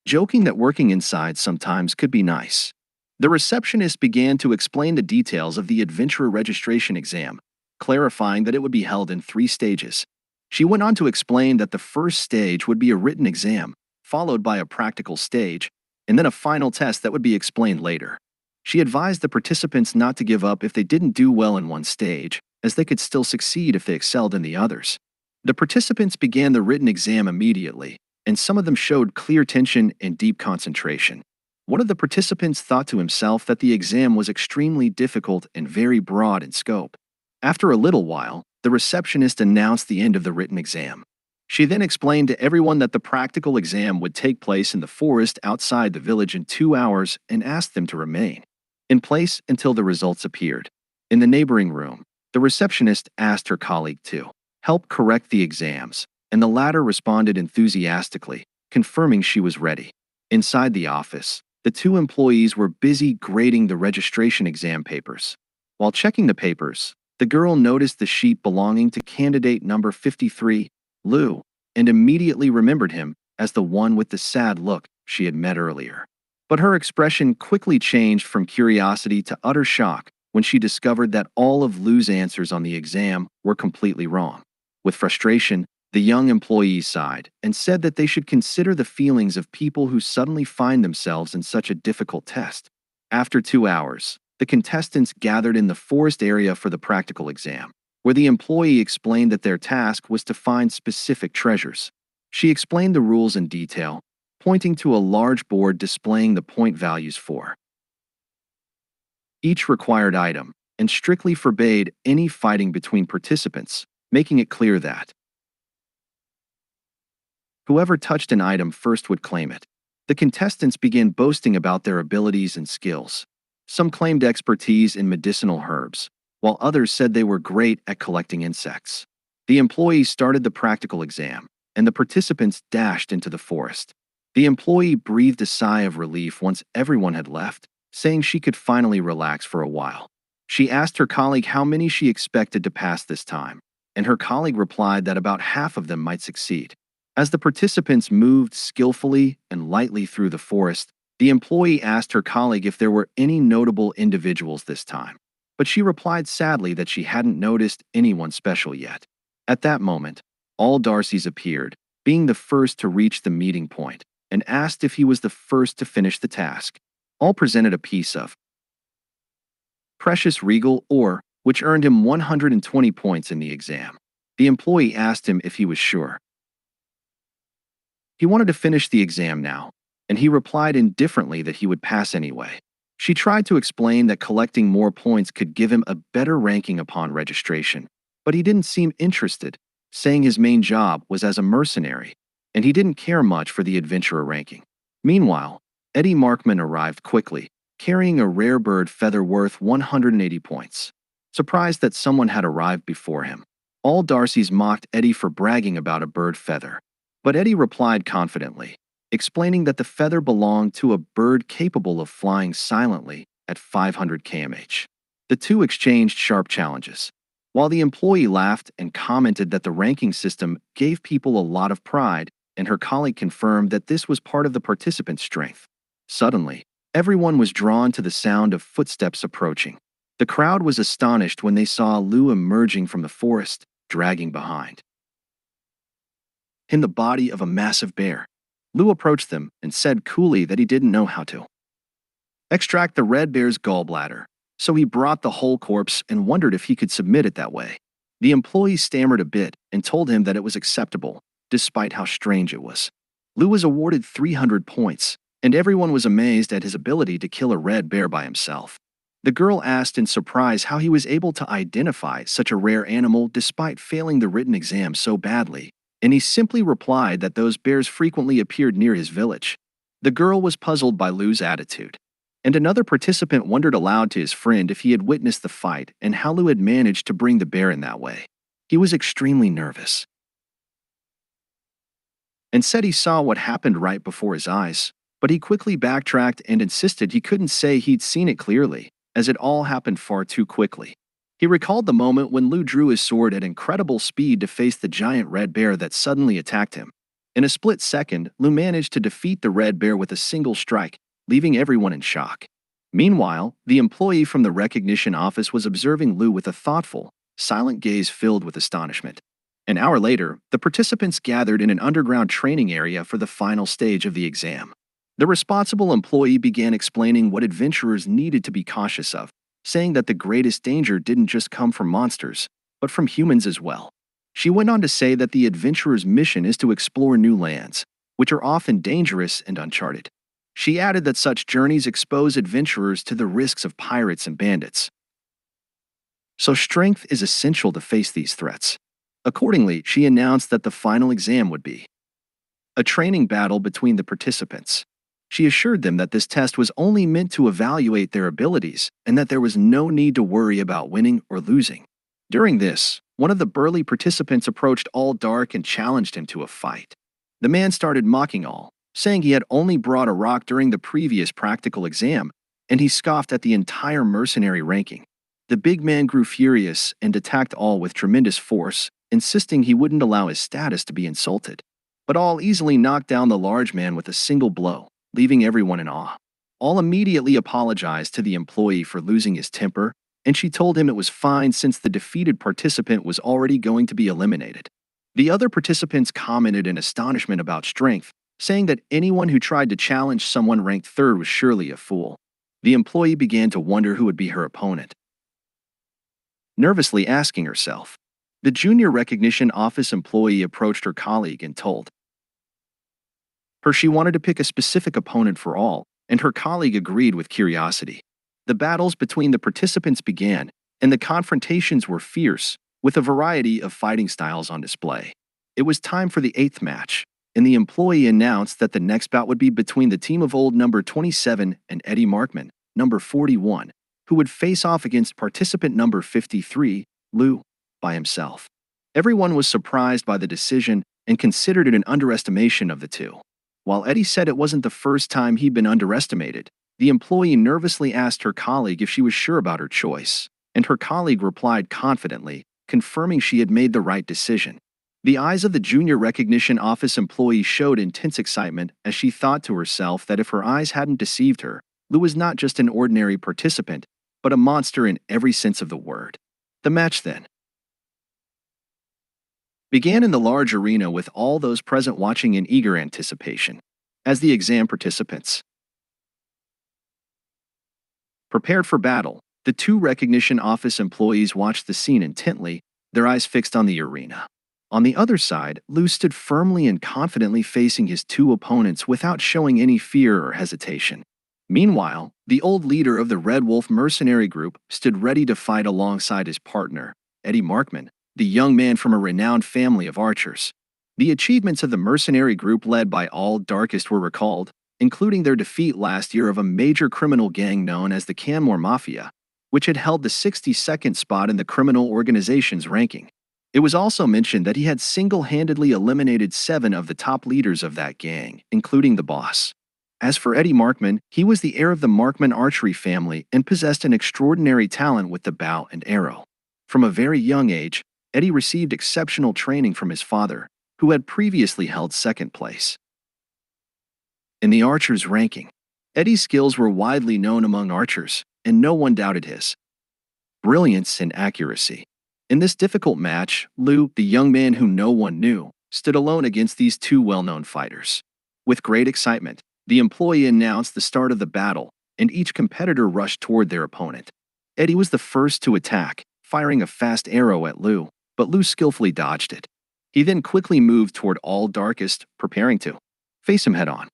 [SPEAKER 1] joking that working inside sometimes could be nice. The receptionist began to explain the details of the adventurer registration exam, clarifying that it would be held in 3 stages. She went on to explain that the first stage would be a written exam, followed by a practical stage, and then a final test that would be explained later. She advised the participants not to give up if they didn't do well in one stage, as they could still succeed if they excelled in the others. The participants began the written exam immediately, and some of them showed clear tension and deep concentration. One of the participants thought to himself that the exam was extremely difficult and very broad in scope. After a little while, the receptionist announced the end of the written exam. She then explained to everyone that the practical exam would take place in the forest outside the village in 2 hours and asked them to remain in place until the results appeared. In the neighboring room, the receptionist asked her colleague to help correct the exams, and the latter responded enthusiastically, confirming she was ready. Inside the office, the 2 employees were busy grading the registration exam papers. While checking the papers, the girl noticed the sheet belonging to candidate number 53, Lou, and immediately remembered him as the one with the sad look she had met earlier. But her expression quickly changed from curiosity to utter shock when she discovered that all of Lou's answers on the exam were completely wrong. With frustration, the young employee sighed and said that they should consider the feelings of people who suddenly find themselves in such a difficult test. After 2 hours, the contestants gathered in the forest area for the practical exam, where the employee explained that their task was to find specific treasures. She explained the rules in detail, pointing to a large board displaying the point values for each required item, and strictly forbade any fighting between participants, making it clear that whoever touched an item first would claim it. The contestants began boasting about their abilities and skills. Some claimed expertise in medicinal herbs, while others said they were great at collecting insects. The employees started the practical exam, and the participants dashed into the forest. The employee breathed a sigh of relief once everyone had left, saying she could finally relax for a while. She asked her colleague how many she expected to pass this time, and her colleague replied that about half of them might succeed. As the participants moved skillfully and lightly through the forest, the employee asked her colleague if there were any notable individuals this time, but she replied sadly that she hadn't noticed anyone special yet. At that moment, all Darcys appeared, being the first to reach the meeting point, and asked if he was the first to finish the task. All presented a piece of precious regal ore, which earned him 120 points in the exam. The employee asked him if he was sure. He wanted to finish the exam now, and he replied indifferently that he would pass anyway. She tried to explain that collecting more points could give him a better ranking upon registration, but he didn't seem interested, saying his main job was as a mercenary, and he didn't care much for the adventurer ranking. Meanwhile, Eddie Markman arrived quickly, carrying a rare bird feather worth 180 points. Surprised that someone had arrived before him, all Darcys mocked Eddie for bragging about a bird feather. But Eddie replied confidently, explaining that the feather belonged to a bird capable of flying silently at 500 km/h. The two exchanged sharp challenges. While the employee laughed and commented that the ranking system gave people a lot of pride, and her colleague confirmed that this was part of the participants' strength. Suddenly, everyone was drawn to the sound of footsteps approaching. The crowd was astonished when they saw Lu emerging from the forest, dragging behind him the body of a massive bear. Lu approached them and said coolly that he didn't know how to extract the red bear's gallbladder, so he brought the whole corpse and wondered if he could submit it that way. The employee stammered a bit and told him that it was acceptable, despite how strange it was. Lu was awarded 300 points, and everyone was amazed at his ability to kill a red bear by himself. The girl asked in surprise how he was able to identify such a rare animal despite failing the written exam so badly, and he simply replied that those bears frequently appeared near his village. The girl was puzzled by Lu's attitude, and another participant wondered aloud to his friend if he had witnessed the fight and how Lu had managed to bring the bear in that way. He was extremely nervous and said he saw what happened right before his eyes, but he quickly backtracked and insisted he couldn't say he'd seen it clearly, as it all happened far too quickly. He recalled the moment when Lu drew his sword at incredible speed to face the giant red bear that suddenly attacked him. In a split second, Lu managed to defeat the red bear with a single strike, leaving everyone in shock. Meanwhile, the employee from the recognition office was observing Lu with a thoughtful, silent gaze filled with astonishment. An hour later, the participants gathered in an underground training area for the final stage of the exam. The responsible employee began explaining what adventurers needed to be cautious of, saying that the greatest danger didn't just come from monsters, but from humans as well. She went on to say that the adventurer's mission is to explore new lands, which are often dangerous and uncharted. She added that such journeys expose adventurers to the risks of pirates and bandits. So strength is essential to face these threats. Accordingly, she announced that the final exam would be a training battle between the participants. She assured them that this test was only meant to evaluate their abilities and that there was no need to worry about winning or losing. During this, one of the burly participants approached All Dark and challenged him to a fight. The man started mocking All, saying he had only brought a rock during the previous practical exam, and he scoffed at the entire mercenary ranking. The big man grew furious and attacked All with tremendous force, insisting he wouldn't allow his status to be insulted. But All easily knocked down the large man with a single blow, leaving everyone in awe. All immediately apologized to the employee for losing his temper, and she told him it was fine since the defeated participant was already going to be eliminated. The other participants commented in astonishment about strength, saying that anyone who tried to challenge someone ranked third was surely a fool. The employee began to wonder who would be her opponent, nervously asking herself. The junior recognition office employee approached her colleague and told her she wanted to pick a specific opponent for All, and her colleague agreed with curiosity. The battles between the participants began, and the confrontations were fierce, with a variety of fighting styles on display. It was time for the 8th match, and the employee announced that the next bout would be between the team of old number 27 and Eddie Markman, number 41, who would face off against participant number 53, Lu, by himself. Everyone was surprised by the decision and considered it an underestimation of the two. While Eddie said it wasn't the first time he'd been underestimated, the employee nervously asked her colleague if she was sure about her choice, and her colleague replied confidently, confirming she had made the right decision. The eyes of the junior recognition office employee showed intense excitement as she thought to herself that if her eyes hadn't deceived her, Lu was not just an ordinary participant, but a monster in every sense of the word. The match then began in the large arena with all those present watching in eager anticipation. As the exam participants prepared for battle, the two recognition office employees watched the scene intently, their eyes fixed on the arena. On the other side, Lu stood firmly and confidently facing his two opponents without showing any fear or hesitation. Meanwhile, the old leader of the Red Wolf mercenary group stood ready to fight alongside his partner, Eddie Markman, the young man from a renowned family of archers. The achievements of the mercenary group led by All Darkest were recalled, including their defeat last year of a major criminal gang known as the Canmore Mafia, which had held the 62nd spot in the criminal organization's ranking. It was also mentioned that he had single-handedly eliminated 7 of the top leaders of that gang, including the boss. As for Eddie Markman, he was the heir of the Markman archery family and possessed an extraordinary talent with the bow and arrow. From a very young age, Eddie received exceptional training from his father, who had previously held second place in the archers' ranking. Eddie's skills were widely known among archers, and no one doubted his brilliance and accuracy. In this difficult match, Lu, the young man whom no one knew, stood alone against these two well-known fighters. With great excitement, the employee announced the start of the battle, and each competitor rushed toward their opponent. Eddie was the first to attack, firing a fast arrow at Lu, but Lu skillfully dodged it. He then quickly moved toward All Darkest, preparing to face him head-on.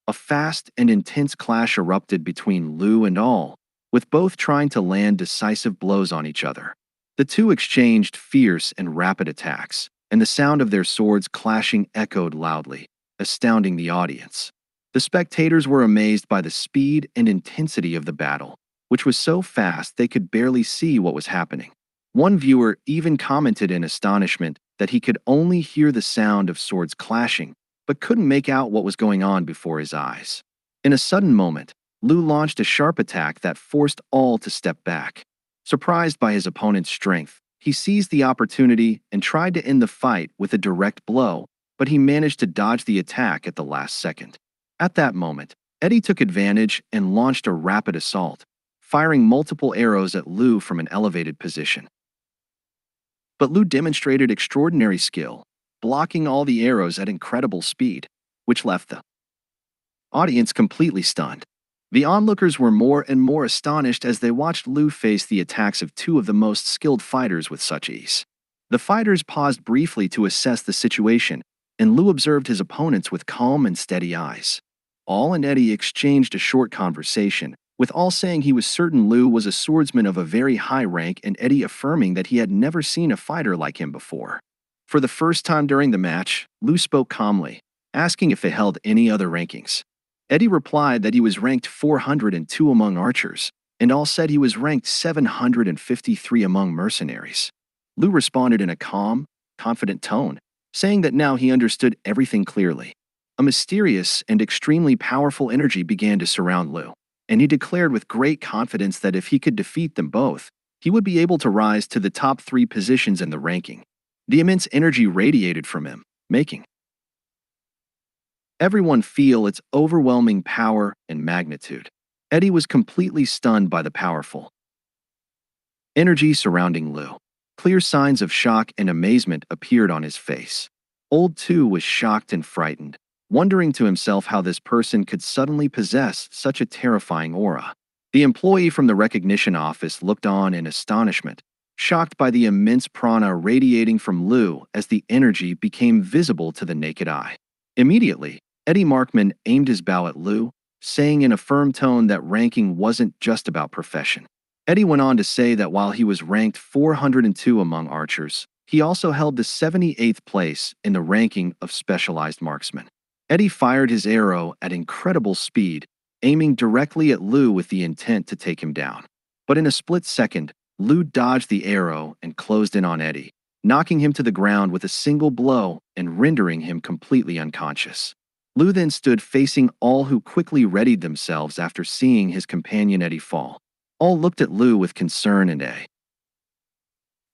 [SPEAKER 1] A fast and intense clash erupted between Lu and All, with both trying to land decisive blows on each other. The two exchanged fierce and rapid attacks, and the sound of their swords clashing echoed loudly, astounding the audience. The spectators were amazed by the speed and intensity of the battle, which was so fast they could barely see what was happening. One viewer even commented in astonishment that he could only hear the sound of swords clashing, but couldn't make out what was going on before his eyes. In a sudden moment, Lu launched a sharp attack that forced All to step back. Surprised by his opponent's strength, he seized the opportunity and tried to end the fight with a direct blow, but he managed to dodge the attack at the last second. At that moment, Eddie took advantage and launched a rapid assault, firing multiple arrows at Lu from an elevated position. But Lu demonstrated extraordinary skill, blocking all the arrows at incredible speed, which left the audience completely stunned. The onlookers were more and more astonished as they watched Lu face the attacks of two of the most skilled fighters with such ease. The fighters paused briefly to assess the situation, and Lu observed his opponents with calm and steady eyes. All and Eddie exchanged a short conversation, with All saying he was certain Lu was a swordsman of a very high rank and Eddie affirming that he had never seen a fighter like him before. For the first time during the match, Lu spoke calmly, asking if they held any other rankings. Eddie replied that he was ranked 402 among archers, and All said he was ranked 753 among mercenaries. Lu responded in a calm, confident tone, saying that now he understood everything clearly. A mysterious and extremely powerful energy began to surround Lu, and he declared with great confidence that if he could defeat them both, he would be able to rise to the top 3 positions in the ranking. The immense energy radiated from him, making everyone feel its overwhelming power and magnitude. Eddie was completely stunned by the powerful energy surrounding Lu. Clear signs of shock and amazement appeared on his face. Old too was shocked and frightened, wondering to himself how this person could suddenly possess such a terrifying aura. The employee from the recognition office looked on in astonishment, shocked by the immense prana radiating from Lu as the energy became visible to the naked eye. Immediately, Eddie Markman aimed his bow at Lu, saying in a firm tone that ranking wasn't just about profession. Eddie went on to say that while he was ranked 402 among archers, he also held the 78th place in the ranking of specialized marksmen. Eddie fired his arrow at incredible speed, aiming directly at Lu with the intent to take him down. But in a split second, Lu dodged the arrow and closed in on Eddie, knocking him to the ground with a single blow and rendering him completely unconscious. Lu then stood facing All, who quickly readied themselves after seeing his companion Eddie fall. All looked at Lu with concern and a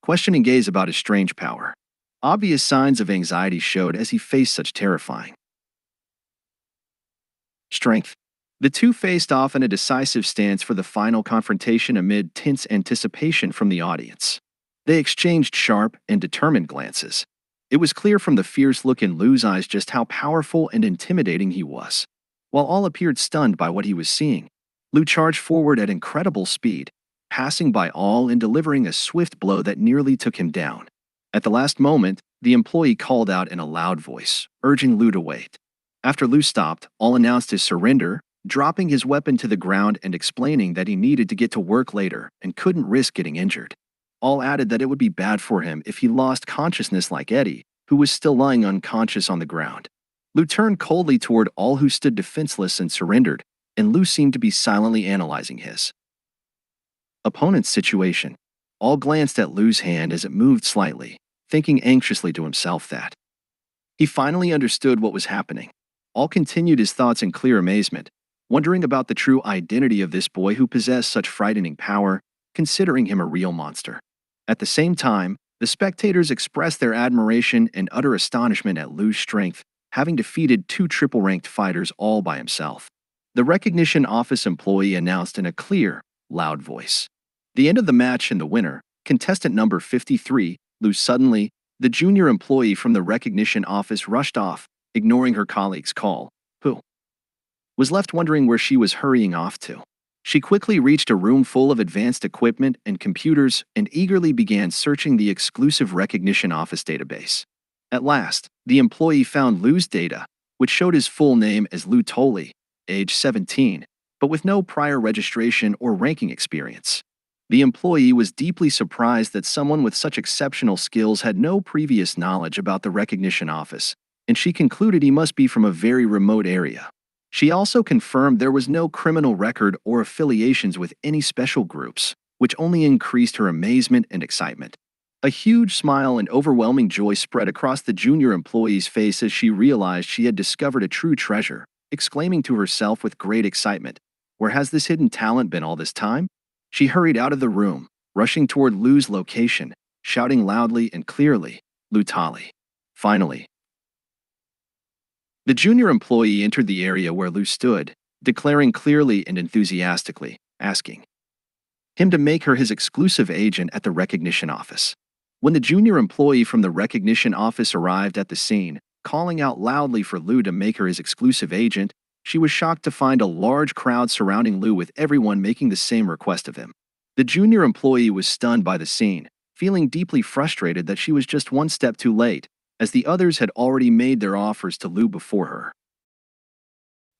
[SPEAKER 1] questioning gaze about his strange power. Obvious signs of anxiety showed as he faced such terrifying strength. The two faced off in a decisive stance for the final confrontation amid tense anticipation from the audience. They exchanged sharp and determined glances. It was clear from the fierce look in Lu's eyes just how powerful and intimidating he was. While all appeared stunned by what he was seeing, Lu charged forward at incredible speed, passing by all and delivering a swift blow that nearly took him down. At the last moment, the employee called out in a loud voice, urging Lu to wait. After Lu stopped, All announced his surrender, dropping his weapon to the ground and explaining that he needed to get to work later and couldn't risk getting injured. All added that it would be bad for him if he lost consciousness like Eddie, who was still lying unconscious on the ground. Lu turned coldly toward all who stood defenseless and surrendered, and Lu seemed to be silently analyzing his opponent's situation. All glanced at Lu's hand as it moved slightly, thinking anxiously to himself that he finally understood what was happening. All continued his thoughts in clear amazement, wondering about the true identity of this boy who possessed such frightening power, considering him a real monster. At the same time, the spectators expressed their admiration and utter astonishment at Lu's strength, having defeated two triple-ranked fighters all by himself. The recognition office employee announced in a clear, loud voice. The end of the match and the winner, contestant number 53, Lu. Suddenly, the junior employee from the recognition office rushed off, ignoring her colleague's call, who was left wondering where she was hurrying off to. She quickly reached a room full of advanced equipment and computers and eagerly began searching the exclusive recognition office database. At last, the employee found Lu's data, which showed his full name as Lu Toli, age 17, but with no prior registration or ranking experience. The employee was deeply surprised that someone with such exceptional skills had no previous knowledge about the recognition office, and she concluded he must be from a very remote area. She also confirmed there was no criminal record or affiliations with any special groups, which only increased her amazement and excitement. A huge smile and overwhelming joy spread across the junior employee's face as she realized she had discovered a true treasure, exclaiming to herself with great excitement, "Where has this hidden talent been all this time?" She hurried out of the room, rushing toward Lu's location, shouting loudly and clearly, "Lu Tali." Finally, the junior employee entered the area where Lu stood, declaring clearly and enthusiastically, asking him to make her his exclusive agent at the recognition office. When the junior employee from the recognition office arrived at the scene, calling out loudly for Lu to make her his exclusive agent, she was shocked to find a large crowd surrounding Lu with everyone making the same request of him. The junior employee was stunned by the scene, feeling deeply frustrated that she was just one step too late, as the others had already made their offers to Lu before her.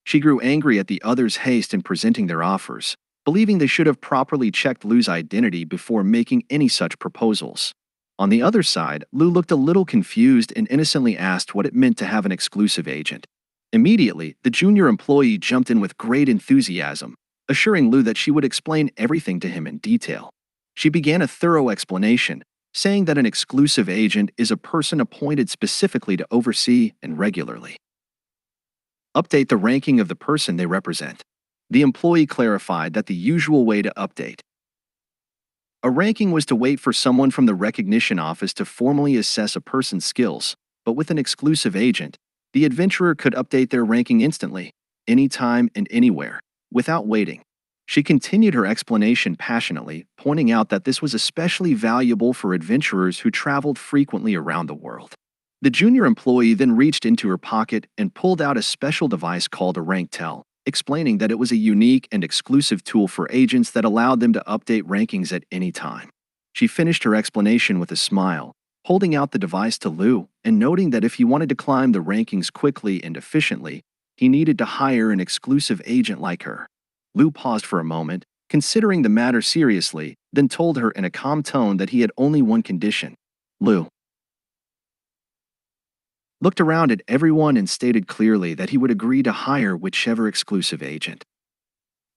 [SPEAKER 1] She grew angry at the others' haste in presenting their offers, believing they should have properly checked Lu's identity before making any such proposals. On the other side, Lu looked a little confused and innocently asked what it meant to have an exclusive agent. Immediately, the junior employee jumped in with great enthusiasm, assuring Lu that she would explain everything to him in detail. She began a thorough explanation, saying that an exclusive agent is a person appointed specifically to oversee and regularly update the ranking of the person they represent. The employee clarified that the usual way to update a ranking was to wait for someone from the recognition office to formally assess a person's skills, but with an exclusive agent, the adventurer could update their ranking instantly, anytime and anywhere, without waiting. She continued her explanation passionately, pointing out that this was especially valuable for adventurers who traveled frequently around the world. The junior employee then reached into her pocket and pulled out a special device called a rank tell, explaining that it was a unique and exclusive tool for agents that allowed them to update rankings at any time. She finished her explanation with a smile, holding out the device to Lu and noting that if he wanted to climb the rankings quickly and efficiently, he needed to hire an exclusive agent like her. Lu paused for a moment, considering the matter seriously, then told her in a calm tone that he had only one condition. Lu looked around at everyone and stated clearly that he would agree to hire whichever exclusive agent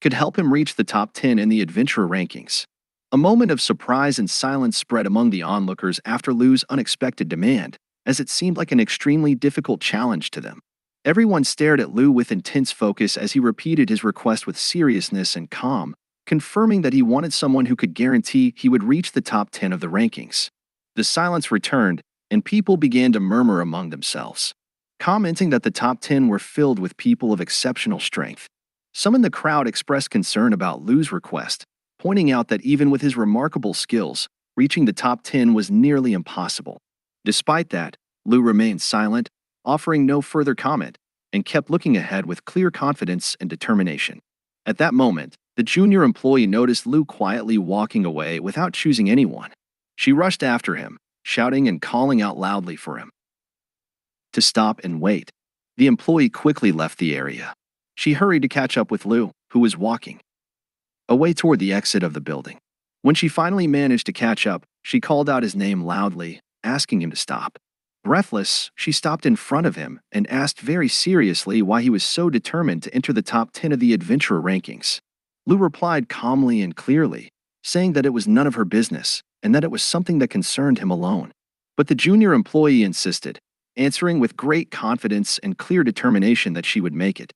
[SPEAKER 1] could help him reach the top 10 in the adventurer rankings. A moment of surprise and silence spread among the onlookers after Lu's unexpected demand, as it seemed like an extremely difficult challenge to them. Everyone stared at Lu with intense focus as he repeated his request with seriousness and calm, confirming that he wanted someone who could guarantee he would reach the top 10 of the rankings. The silence returned, and people began to murmur among themselves, commenting that the top 10 were filled with people of exceptional strength. Some in the crowd expressed concern about Lu's request, pointing out that even with his remarkable skills, reaching the top 10 was nearly impossible. Despite that, Lu remained silent, offering no further comment, and kept looking ahead with clear confidence and determination. At that moment, the junior employee noticed Lu quietly walking away without choosing anyone. She rushed after him, shouting and calling out loudly for him to stop and wait. The employee quickly left the area. She hurried to catch up with Lu, who was walking away toward the exit of the building. When she finally managed to catch up, she called out his name loudly, asking him to stop. Breathless, she stopped in front of him and asked very seriously why he was so determined to enter the top 10 of the adventurer rankings. Lu replied calmly and clearly, saying that it was none of her business and that it was something that concerned him alone. But the junior employee insisted, answering with great confidence and clear determination that she would make it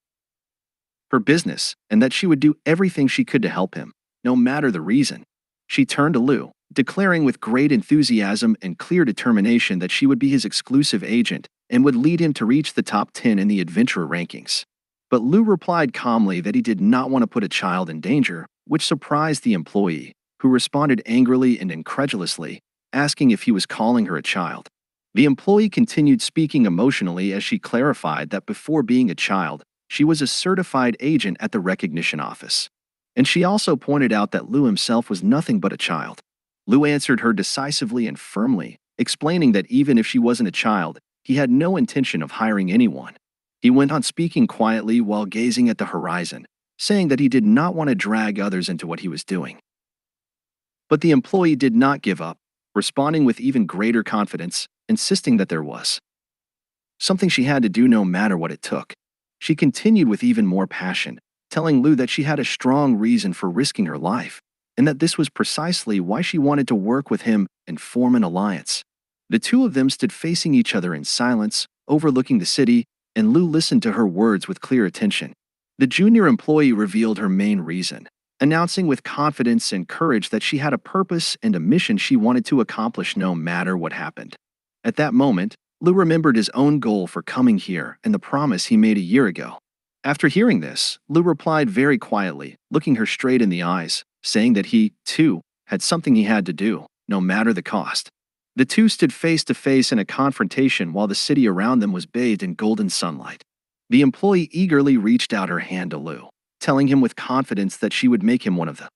[SPEAKER 1] her business and that she would do everything she could to help him, no matter the reason. She turned to Lu, declaring with great enthusiasm and clear determination that she would be his exclusive agent and would lead him to reach the top 10 in the adventurer rankings. But Lu replied calmly that he did not want to put a child in danger, which surprised the employee, who responded angrily and incredulously, asking if he was calling her a child. The employee continued speaking emotionally as she clarified that before being a child, she was a certified agent at the recognition office. And she also pointed out that Lu himself was nothing but a child. Lu answered her decisively and firmly, explaining that even if she wasn't a child, he had no intention of hiring anyone. He went on speaking quietly while gazing at the horizon, saying that he did not want to drag others into what he was doing. But the employee did not give up, responding with even greater confidence, insisting that there was something she had to do no matter what it took. She continued with even more passion, telling Lu that she had a strong reason for risking her life, and that this was precisely why she wanted to work with him and form an alliance. The two of them stood facing each other in silence, overlooking the city, and Lu listened to her words with clear attention. The junior employee revealed her main reason, announcing with confidence and courage that she had a purpose and a mission she wanted to accomplish no matter what happened. At that moment, Lu remembered his own goal for coming here and the promise he made a year ago. After hearing this, Lu replied very quietly, looking her straight in the eyes, saying that he, too, had something he had to do, no matter the cost. The two stood face to face in a confrontation while the city around them was bathed in golden sunlight. The employee eagerly reached out her hand to Lu, telling him with confidence that she would make him one of the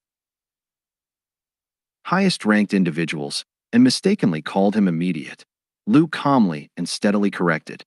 [SPEAKER 1] highest-ranked individuals, and mistakenly called him immediate. Lu calmly and steadily corrected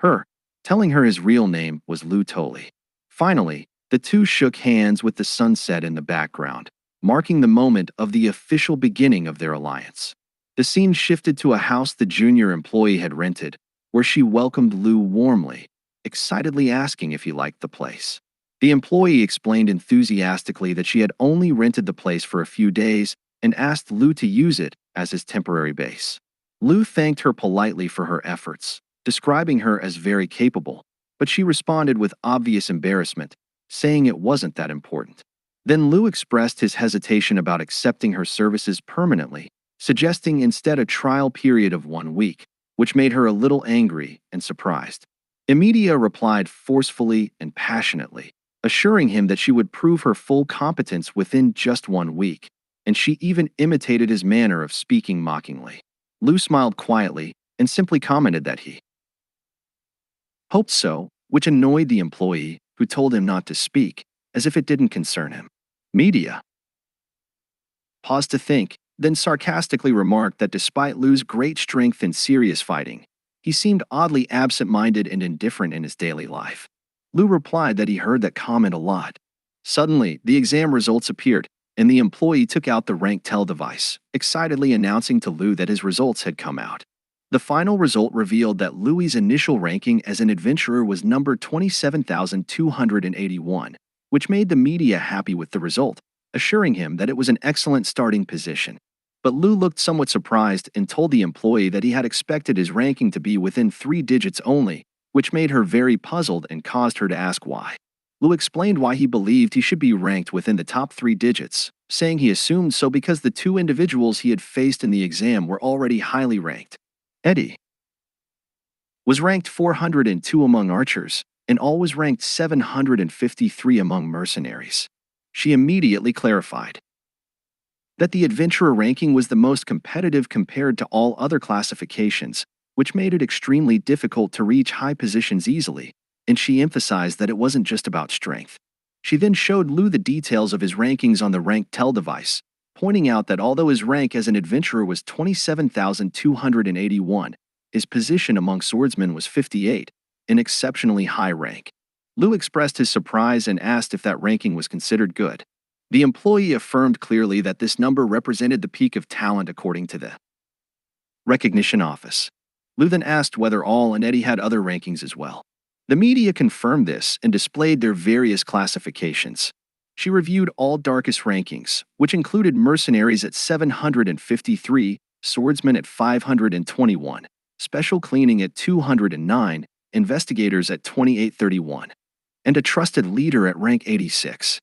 [SPEAKER 1] her, telling her his real name was Lu Toli. Finally, the two shook hands with the sunset in the background, marking the moment of the official beginning of their alliance. The scene shifted to a house the junior employee had rented, where she welcomed Lu warmly, excitedly asking if he liked the place. The employee explained enthusiastically that she had only rented the place for a few days and asked Lu to use it as his temporary base. Lu thanked her politely for her efforts, describing her as very capable, but she responded with obvious embarrassment, saying it wasn't that important. Then Lu expressed his hesitation about accepting her services permanently, suggesting instead a trial period of 1 week, which made her a little angry and surprised. Emilia replied forcefully and passionately, assuring him that she would prove her full competence within just 1 week, and she even imitated his manner of speaking mockingly. Lu smiled quietly and simply commented that he hoped so, which annoyed the employee, who told him not to speak, as if it didn't concern him. Media paused to think, then sarcastically remarked that despite Lu's great strength in serious fighting, he seemed oddly absent-minded and indifferent in his daily life. Lu replied that he heard that comment a lot. Suddenly, the exam results appeared, and the employee took out the rank tell device, excitedly announcing to Lu that his results had come out. The final result revealed that Louis' initial ranking as an adventurer was number 27,281, which made the media happy with the result, assuring him that it was an excellent starting position. But Lu looked somewhat surprised and told the employee that he had expected his ranking to be within 3 digits only, which made her very puzzled and caused her to ask why. Lu explained why he believed he should be ranked within the top 3 digits, saying he assumed so because the two individuals he had faced in the exam were already highly ranked. Eddie was ranked 402 among archers, and all was ranked 753 among mercenaries. She immediately clarified that the adventurer ranking was the most competitive compared to all other classifications, which made it extremely difficult to reach high positions easily, and she emphasized that it wasn't just about strength. She then showed Lu the details of his rankings on the rank tell device, pointing out that although his rank as an adventurer was 27,281, his position among swordsmen was 58, an exceptionally high rank. Lu expressed his surprise and asked if that ranking was considered good. The employee affirmed clearly that this number represented the peak of talent according to the recognition office. Lu then asked whether All and Eddie had other rankings as well. The media confirmed this and displayed their various classifications. She reviewed all darkest rankings, which included mercenaries at 753, swordsmen at 521, special cleaning at 209, investigators at 2831, and a trusted leader at rank 86.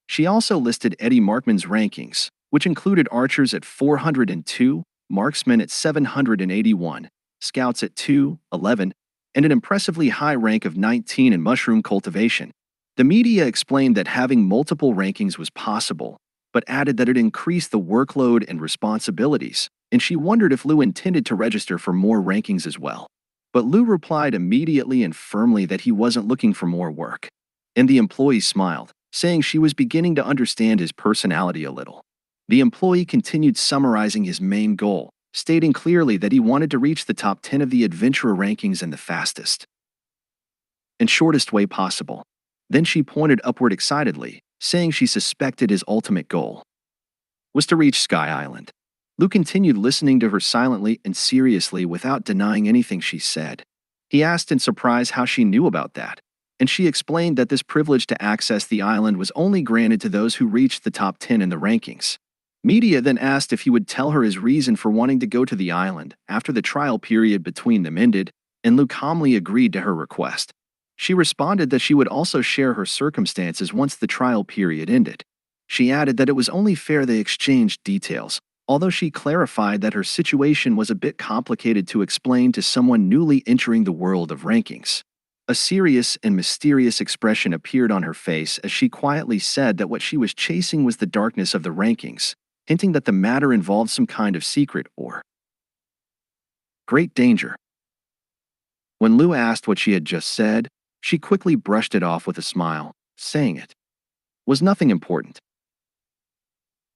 [SPEAKER 1] She also listed Eddie Markman's rankings, which included archers at 402, marksmen at 781, scouts at 211, and an impressively high rank of 19 in mushroom cultivation. The media explained that having multiple rankings was possible, but added that it increased the workload and responsibilities, and she wondered if Lu intended to register for more rankings as well. But Lu replied immediately and firmly that he wasn't looking for more work. And the employee smiled, saying she was beginning to understand his personality a little. The employee continued summarizing his main goal, stating clearly that he wanted to reach the top 10 of the adventurer rankings in the fastest and shortest way possible. Then she pointed upward excitedly, saying she suspected his ultimate goal was to reach Sky Island. Lu continued listening to her silently and seriously without denying anything she said. He asked in surprise how she knew about that, and she explained that this privilege to access the island was only granted to those who reached the top 10 in the rankings. Media then asked if he would tell her his reason for wanting to go to the island after the trial period between them ended, and Lu calmly agreed to her request. She responded that she would also share her circumstances once the trial period ended. She added that it was only fair they exchanged details, although she clarified that her situation was a bit complicated to explain to someone newly entering the world of rankings. A serious and mysterious expression appeared on her face as she quietly said that what she was chasing was the darkness of the rankings, hinting that the matter involved some kind of secret or great danger. When Lu asked what she had just said, she quickly brushed it off with a smile, saying it was nothing important.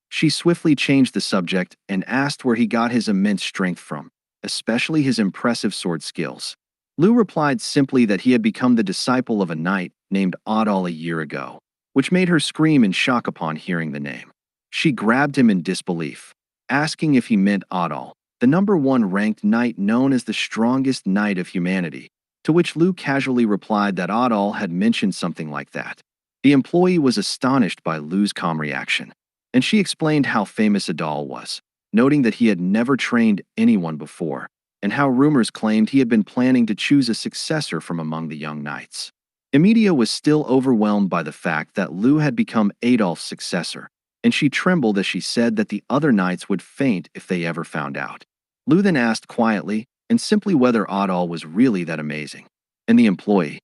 [SPEAKER 1] She swiftly changed the subject and asked where he got his immense strength from, especially his impressive sword skills. Lu replied simply that he had become the disciple of a knight named Adal a year ago, which made her scream in shock upon hearing the name. She grabbed him in disbelief, asking if he meant Adal, the #1 ranked knight known as the strongest knight of humanity, to which Lu casually replied that Adal had mentioned something like that. The employee was astonished by Lu's calm reaction, and she explained how famous Adal was, noting that he had never trained anyone before, and how rumors claimed he had been planning to choose a successor from among the young knights. Emilia was still overwhelmed by the fact that Lu had become Adolf's successor, and she trembled as she said that the other knights would faint if they ever found out. Lu then asked quietly and simply whether Adal was really that amazing, and the employee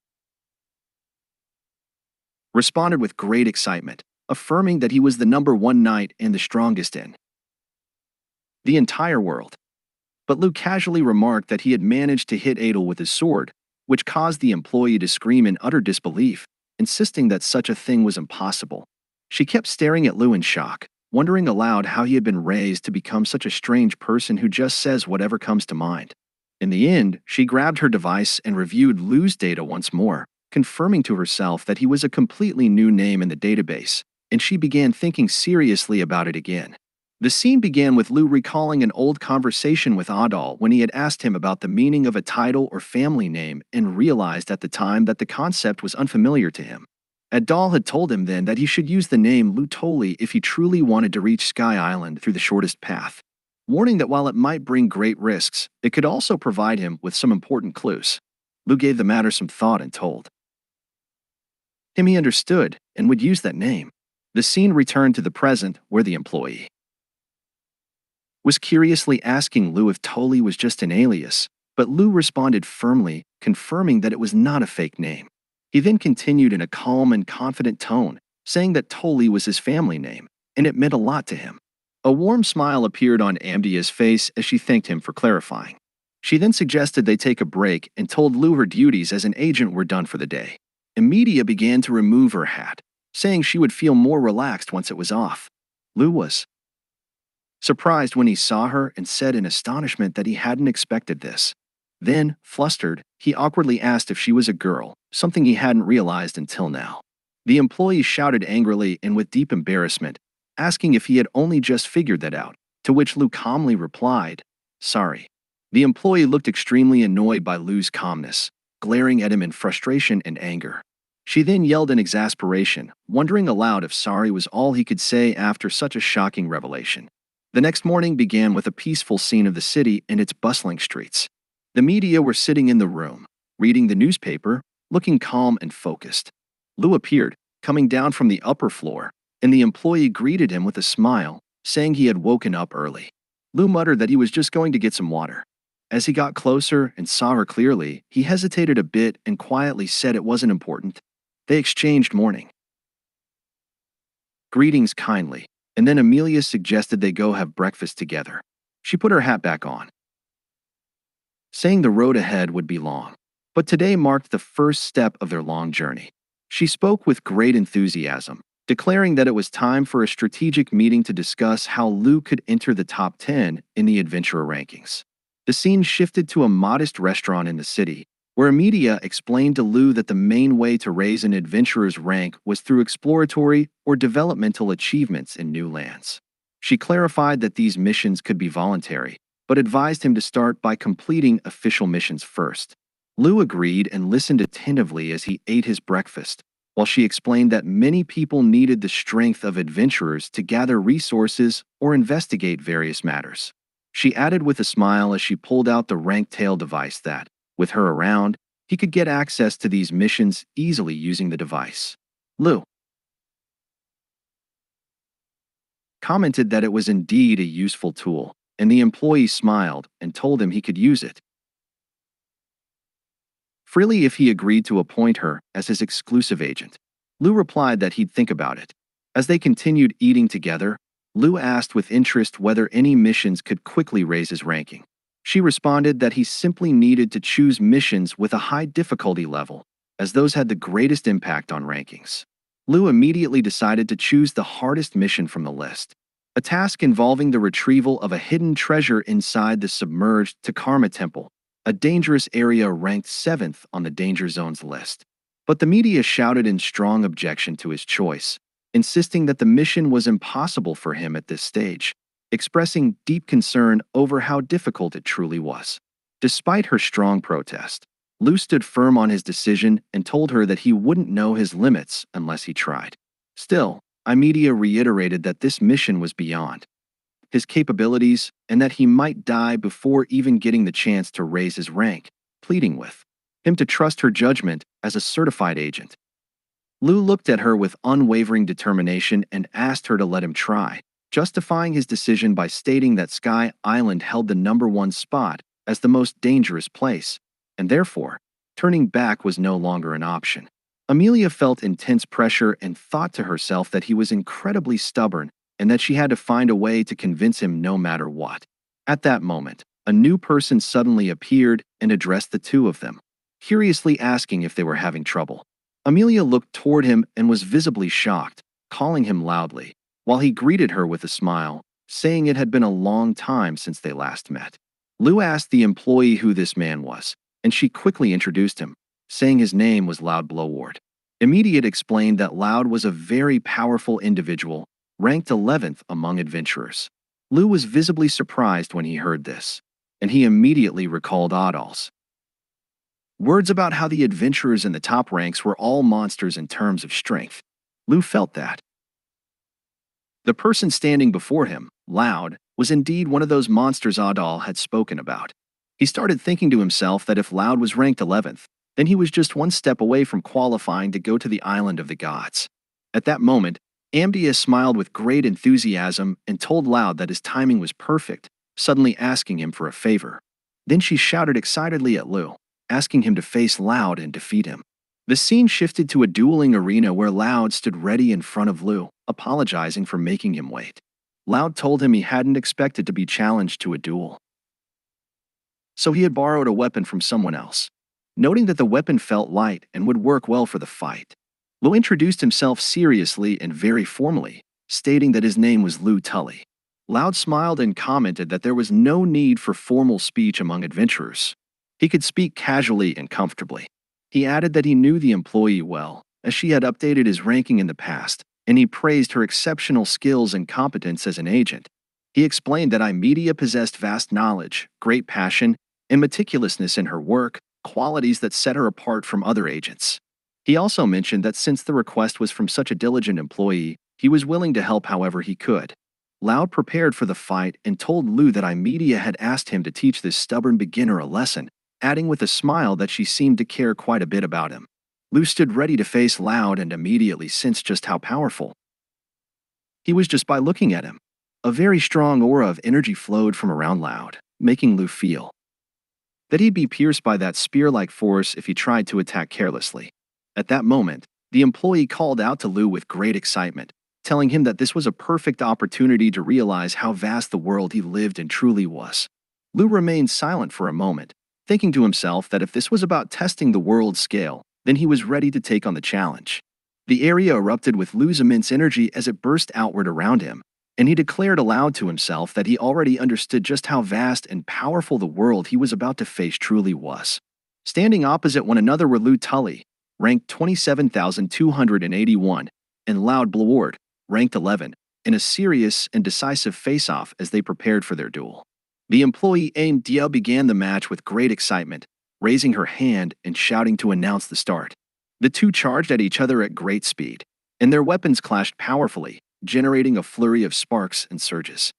[SPEAKER 1] responded with great excitement, affirming that he was the #1 knight and the strongest in the entire world. But Lu casually remarked that he had managed to hit Adel with his sword, which caused the employee to scream in utter disbelief, insisting that such a thing was impossible. She kept staring at Lu in shock, wondering aloud how he had been raised to become such a strange person who just says whatever comes to mind. In the end, she grabbed her device and reviewed Lu's data once more, confirming to herself that he was a completely new name in the database, and she began thinking seriously about it again. The scene began with Lu recalling an old conversation with Adal when he had asked him about the meaning of a title or family name and realized at the time that the concept was unfamiliar to him. Adal had told him then that he should use the name Lutoli if he truly wanted to reach Sky Island through the shortest path, warning that while it might bring great risks, it could also provide him with some important clues. Lu gave the matter some thought and told him he understood and would use that name. The scene returned to the present where the employee was curiously asking Lou if Tolly was just an alias, but Lou responded firmly, confirming that it was not a fake name. He then continued in a calm and confident tone, saying that Tolly was his family name, and it meant a lot to him. A warm smile appeared on Amdia's face as she thanked him for clarifying. She then suggested they take a break and told Lou her duties as an agent were done for the day. Amelia began to remove her hat, saying she would feel more relaxed once it was off. Lou was surprised when he saw her and said in astonishment that he hadn't expected this. Then, flustered, he awkwardly asked if she was a girl, something he hadn't realized until now. The employee shouted angrily and with deep embarrassment, asking if he had only just figured that out, to which Lou calmly replied, "Sorry." The employee looked extremely annoyed by Lou's calmness, glaring at him in frustration and anger. She then yelled in exasperation, wondering aloud if sorry was all he could say after such a shocking revelation. The next morning began with a peaceful scene of the city and its bustling streets. The media were sitting in the room, reading the newspaper, looking calm and focused. Lou appeared, coming down from the upper floor, and the employee greeted him with a smile, saying he had woken up early. Lou muttered that he was just going to get some water. As he got closer and saw her clearly, he hesitated a bit and quietly said it wasn't important. They exchanged morning greetings kindly, and then Amelia suggested they go have breakfast together. She put her hat back on, saying the road ahead would be long. But today marked the first step of their long journey. She spoke with great enthusiasm, declaring that it was time for a strategic meeting to discuss how Lou could enter the top 10 in the adventurer rankings. The scene shifted to a modest restaurant in the city, where Amelia explained to Lou that the main way to raise an adventurer's rank was through exploratory or developmental achievements in new lands. She clarified that these missions could be voluntary, but advised him to start by completing official missions first. Lou agreed and listened attentively as he ate his breakfast, while she explained that many people needed the strength of adventurers to gather resources or investigate various matters. She added with a smile as she pulled out the rank tail device that, with her around, he could get access to these missions easily using the device. Lou commented that it was indeed a useful tool, and the employee smiled and told him he could use it freely if he agreed to appoint her as his exclusive agent. Lou replied that he'd think about it. As they continued eating together, Lou asked with interest whether any missions could quickly raise his ranking. She responded that he simply needed to choose missions with a high difficulty level, as those had the greatest impact on rankings. Lou immediately decided to choose the hardest mission from the list, a task involving the retrieval of a hidden treasure inside the submerged Takarma Temple, a dangerous area ranked 7th on the danger zones list. But the media shouted in strong objection to his choice, insisting that the mission was impossible for him at this stage, expressing deep concern over how difficult it truly was. Despite her strong protest, Lou stood firm on his decision and told her that he wouldn't know his limits unless he tried. Still, Imedia reiterated that this mission was beyond his capabilities and that he might die before even getting the chance to raise his rank, pleading with him to trust her judgment as a certified agent. Lou looked at her with unwavering determination and asked her to let him try, justifying his decision by stating that Sky Island held the #1 spot as the most dangerous place, and therefore, turning back was no longer an option. Amelia felt intense pressure and thought to herself that he was incredibly stubborn and that she had to find a way to convince him no matter what. At that moment, a new person suddenly appeared and addressed the two of them, curiously asking if they were having trouble. Amelia looked toward him and was visibly shocked, calling him loudly, while he greeted her with a smile, saying it had been a long time since they last met. Lou asked the employee who this man was, and she quickly introduced him, saying his name was Loud Blowward. Immediate explained that Loud was a very powerful individual, ranked 11th among adventurers. Lou was visibly surprised when he heard this, and he immediately recalled Adol's words about how the adventurers in the top ranks were all monsters in terms of strength. Lou felt that the person standing before him, Loud, was indeed one of those monsters Adol had spoken about. He started thinking to himself that if Loud was ranked 11th, then he was just one step away from qualifying to go to the Island of the Gods. At that moment, Amdia smiled with great enthusiasm and told Loud that his timing was perfect, suddenly asking him for a favor. Then she shouted excitedly at Lu, asking him to face Loud and defeat him. The scene shifted to a dueling arena where Loud stood ready in front of Lu, apologizing for making him wait. Loud told him he hadn't expected to be challenged to a duel, so he had borrowed a weapon from someone else. Noting that the weapon felt light and would work well for the fight, Lu introduced himself seriously and very formally, stating that his name was Lu Tully. Loud smiled and commented that there was no need for formal speech among adventurers. He could speak casually and comfortably. He added that he knew the employee well, as she had updated his ranking in the past, and he praised her exceptional skills and competence as an agent. He explained that iMedia possessed vast knowledge, great passion, and meticulousness in her work, qualities that set her apart from other agents. He also mentioned that since the request was from such a diligent employee, he was willing to help however he could. Loud prepared for the fight and told Lu that iMedia had asked him to teach this stubborn beginner a lesson, adding with a smile that she seemed to care quite a bit about him. Lu stood ready to face Loud and immediately sensed just how powerful he was just by looking at him. A very strong aura of energy flowed from around Loud, making Lu feel that he'd be pierced by that spear-like force if he tried to attack carelessly. At that moment, the employee called out to Lu with great excitement, telling him that this was a perfect opportunity to realize how vast the world he lived in truly was. Lu remained silent for a moment, thinking to himself that if this was about testing the world's scale, then he was ready to take on the challenge. The area erupted with Lu's immense energy as it burst outward around him, and he declared aloud to himself that he already understood just how vast and powerful the world he was about to face truly was. Standing opposite one another were Lu Tully, ranked 27,281, and Loud Blaward, ranked 11, in a serious and decisive face-off as they prepared for their duel. The employee Aim Dia began the match with great excitement, raising her hand and shouting to announce the start. The two charged at each other at great speed, and their weapons clashed powerfully, generating a flurry of sparks and surges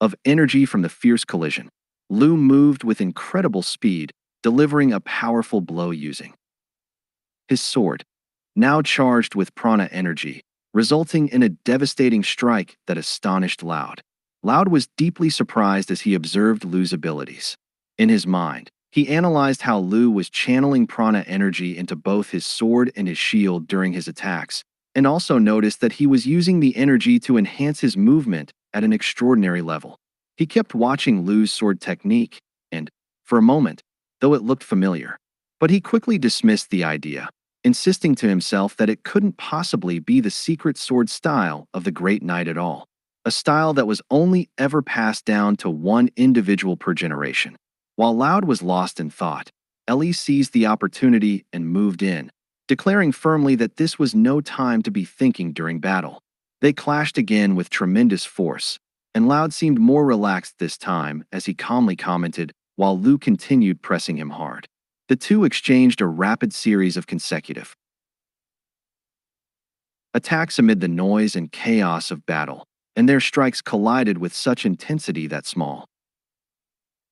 [SPEAKER 1] of energy from the fierce collision. Lu moved with incredible speed, delivering a powerful blow using his sword, now charged with prana energy, resulting in a devastating strike that astonished Loud. Loud was deeply surprised as he observed Lu's abilities. In his mind, he analyzed how Lu was channeling prana energy into both his sword and his shield during his attacks, and also noticed that he was using the energy to enhance his movement at an extraordinary level. He kept watching Lu's sword technique, and, for a moment, though it looked familiar, but he quickly dismissed the idea, insisting to himself that it couldn't possibly be the secret sword style of the Great Knight at all, a style that was only ever passed down to one individual per generation. While Loud was lost in thought, Ellie seized the opportunity and moved in, declaring firmly that this was no time to be thinking during battle. They clashed again with tremendous force, and Loud seemed more relaxed this time as he calmly commented, while Lu continued pressing him hard. The two exchanged a rapid series of consecutive attacks amid the noise and chaos of battle, and their strikes collided with such intensity that small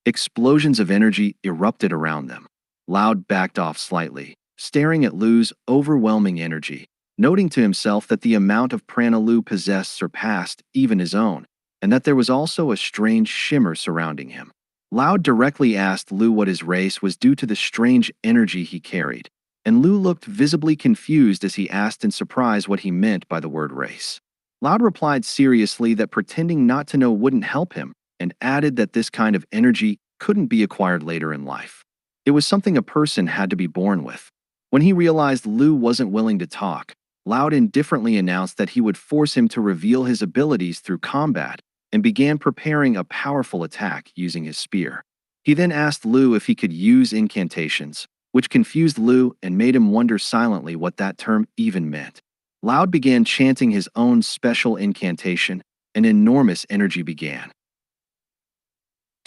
[SPEAKER 1] explosions of energy erupted around them. Loud backed off slightly, staring at Lu's overwhelming energy, noting to himself that the amount of prana Lu possessed surpassed even his own, and that there was also a strange shimmer surrounding him. Loud directly asked Lu what his race was due to the strange energy he carried, and Lu looked visibly confused as he asked in surprise what he meant by the word race. Loud replied seriously that pretending not to know wouldn't help him, and added that this kind of energy couldn't be acquired later in life. It was something a person had to be born with. When he realized Lu wasn't willing to talk, Loud indifferently announced that he would force him to reveal his abilities through combat and began preparing a powerful attack using his spear. He then asked Lu if he could use incantations, which confused Lu and made him wonder silently what that term even meant. Loud began chanting his own special incantation, and enormous energy began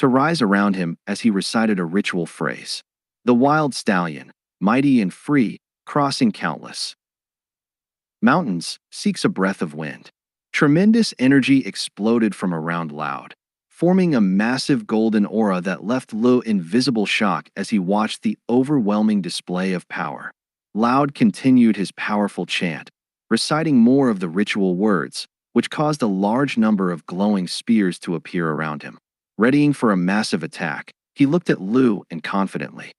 [SPEAKER 1] to rise around him as he recited a ritual phrase. The wild stallion, mighty and free, crossing countless mountains, seeks a breath of wind. Tremendous energy exploded from around Loud, forming a massive golden aura that left Lu in visible shock as he watched the overwhelming display of power. Loud continued his powerful chant, reciting more of the ritual words, which caused a large number of glowing spears to appear around him. Readying for a massive attack, he looked at Lu and confidently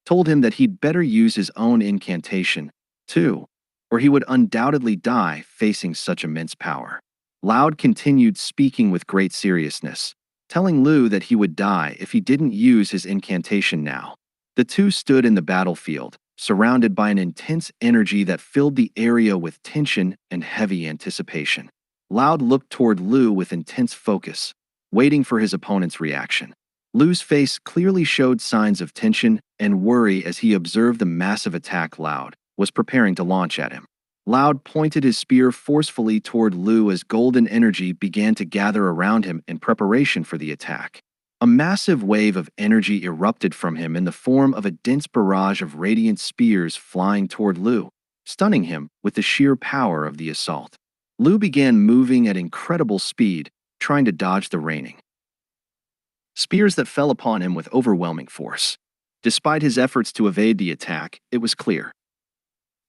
[SPEAKER 1] told him that he'd better use his own incantation, too, or he would undoubtedly die facing such immense power. Loud continued speaking with great seriousness, telling Lu that he would die if he didn't use his incantation now. The two stood in the battlefield, surrounded by an intense energy that filled the area with tension and heavy anticipation. Loud looked toward Lu with intense focus, waiting for his opponent's reaction. Lu's face clearly showed signs of tension and worry as he observed the massive attack Loud was preparing to launch at him. Loud pointed his spear forcefully toward Lu as golden energy began to gather around him in preparation for the attack. A massive wave of energy erupted from him in the form of a dense barrage of radiant spears flying toward Lu, stunning him with the sheer power of the assault. Lu began moving at incredible speed, trying to dodge the raining spears that fell upon him with overwhelming force. Despite his efforts to evade the attack, it was clear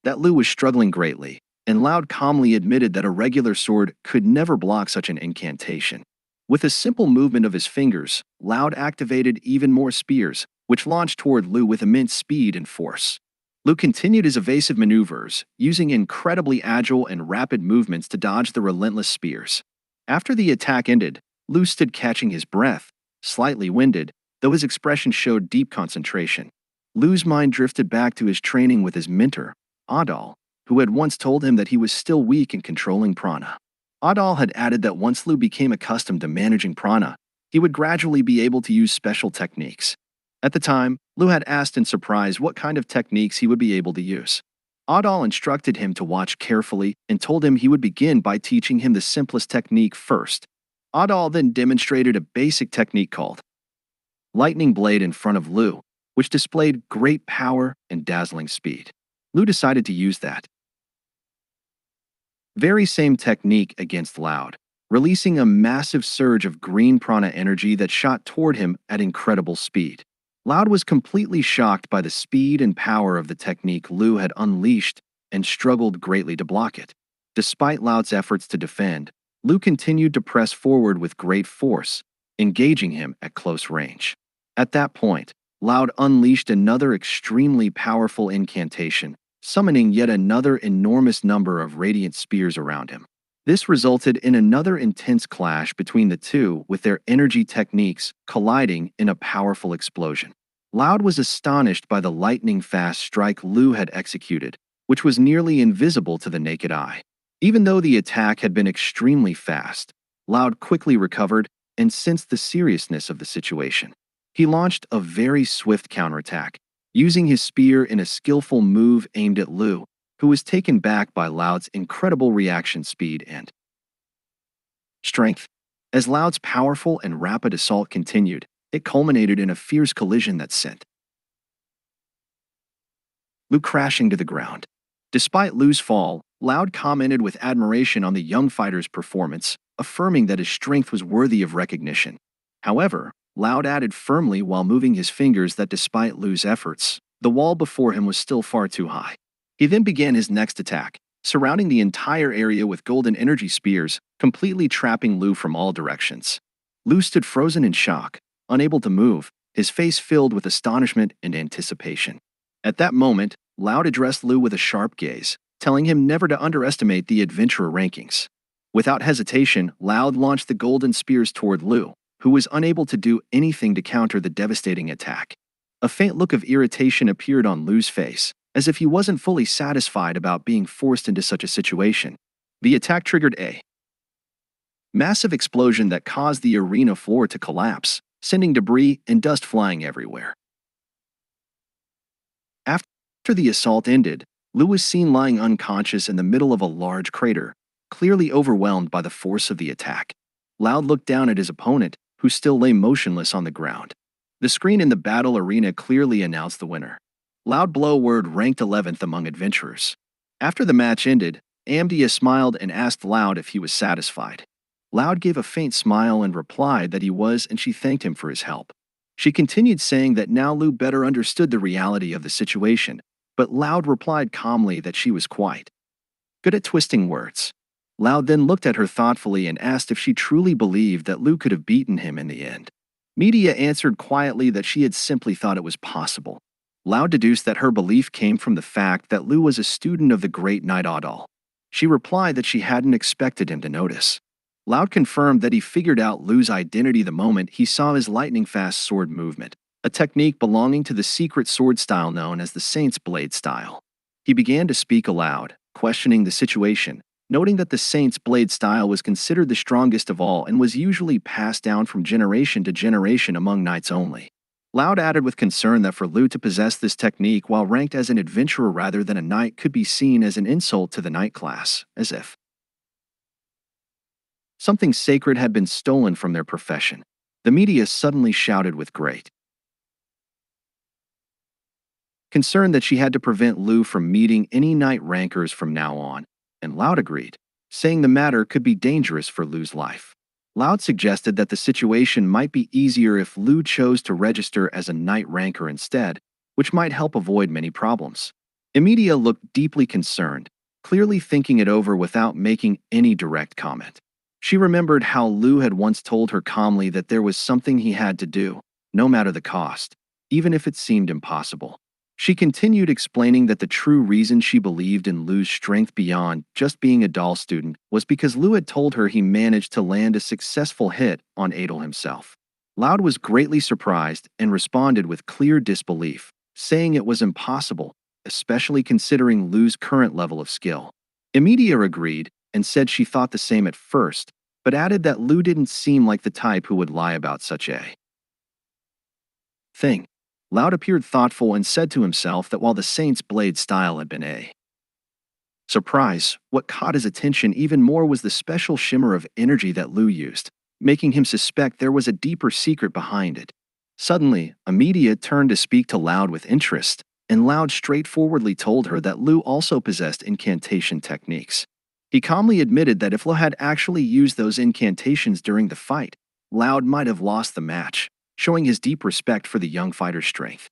[SPEAKER 1] that Lu was struggling greatly, and Loud calmly admitted that a regular sword could never block such an incantation. With a simple movement of his fingers, Loud activated even more spears, which launched toward Lu with immense speed and force. Lu continued his evasive maneuvers, using incredibly agile and rapid movements to dodge the relentless spears. After the attack ended, Lu stood catching his breath, slightly winded, though his expression showed deep concentration. Lu's mind drifted back to his training with his mentor, Adal, who had once told him that he was still weak in controlling prana. Adal had added that once Lu became accustomed to managing prana, he would gradually be able to use special techniques. At the time, Lu had asked in surprise what kind of techniques he would be able to use. Adal instructed him to watch carefully and told him he would begin by teaching him the simplest technique first. Adal then demonstrated a basic technique called Lightning Blade in front of Lu, which displayed great power and dazzling speed. Lu decided to use that very same technique against Loud, releasing a massive surge of green prana energy that shot toward him at incredible speed. Loud was completely shocked by the speed and power of the technique Lu had unleashed and struggled greatly to block it. Despite Loud's efforts to defend, Lu continued to press forward with great force, engaging him at close range. At that point, Loud unleashed another extremely powerful incantation, summoning yet another enormous number of radiant spears around him. This resulted in another intense clash between the two, with their energy techniques colliding in a powerful explosion. Loud was astonished by the lightning-fast strike Lu had executed, which was nearly invisible to the naked eye. Even though the attack had been extremely fast, Loud quickly recovered and sensed the seriousness of the situation. He launched a very swift counterattack, using his spear in a skillful move aimed at Lu, who was taken back by Loud's incredible reaction speed and strength. As Loud's powerful and rapid assault continued, it culminated in a fierce collision that sent Lu crashing to the ground. Despite Lu's fall, Loud commented with admiration on the young fighter's performance, affirming that his strength was worthy of recognition. However, Loud added firmly while moving his fingers that despite Lu's efforts, the wall before him was still far too high. He then began his next attack, surrounding the entire area with golden energy spears, completely trapping Lu from all directions. Lu stood frozen in shock, unable to move, his face filled with astonishment and anticipation. At that moment, Loud addressed Lu with a sharp gaze, telling him never to underestimate the adventurer rankings. Without hesitation, Loud launched the golden spears toward Lu, who was unable to do anything to counter the devastating attack. A faint look of irritation appeared on Lu's face, as if he wasn't fully satisfied about being forced into such a situation. The attack triggered a massive explosion that caused the arena floor to collapse, sending debris and dust flying everywhere. After the assault ended, Lu was seen lying unconscious in the middle of a large crater, clearly overwhelmed by the force of the attack. Loud looked down at his opponent, who still lay motionless on the ground. The screen in the battle arena clearly announced the winner. Loud Blow Word ranked 11th among adventurers. After the match ended, Amdia smiled and asked Loud if he was satisfied. Loud gave a faint smile and replied that he was, and she thanked him for his help. She continued saying that now Lu better understood the reality of the situation, but Loud replied calmly that she was quite good at twisting words. Loud then looked at her thoughtfully and asked if she truly believed that Lu could have beaten him in the end. Media answered quietly that she had simply thought it was possible. Loud deduced that her belief came from the fact that Lu was a student of the great Knight Adal. She replied that she hadn't expected him to notice. Loud confirmed that he figured out Lu's identity the moment he saw his lightning-fast sword movement, a technique belonging to the secret sword style known as the Saint's Blade style. He began to speak aloud, questioning the situation, noting that the Saint's Blade style was considered the strongest of all and was usually passed down from generation to generation among knights only. Loud added with concern that for Lu to possess this technique while ranked as an adventurer rather than a knight could be seen as an insult to the knight class, as if something sacred had been stolen from their profession. The media suddenly shouted with great concern that she had to prevent Lu from meeting any knight rankers from now on, and Loud agreed, saying the matter could be dangerous for Lu's life. Loud suggested that the situation might be easier if Lu chose to register as a knight ranker instead, which might help avoid many problems. Emilia looked deeply concerned, clearly thinking it over without making any direct comment. She remembered how Lu had once told her calmly that there was something he had to do, no matter the cost, even if it seemed impossible. She continued explaining that the true reason she believed in Lu's strength beyond just being a doll student was because Lu had told her he managed to land a successful hit on Adel himself. Loud was greatly surprised and responded with clear disbelief, saying it was impossible, especially considering Lu's current level of skill. Emilia agreed and said she thought the same at first, but added that Lu didn't seem like the type who would lie about such a thing. Loud appeared thoughtful and said to himself that while the Saint's Blade style had been a surprise, what caught his attention even more was the special shimmer of energy that Lu used, making him suspect there was a deeper secret behind it. Suddenly, Amelia turned to speak to Loud with interest, and Loud straightforwardly told her that Lu also possessed incantation techniques. He calmly admitted that if Lu had actually used those incantations during the fight, Loud might have lost the match, showing his deep respect for the young fighter's strength.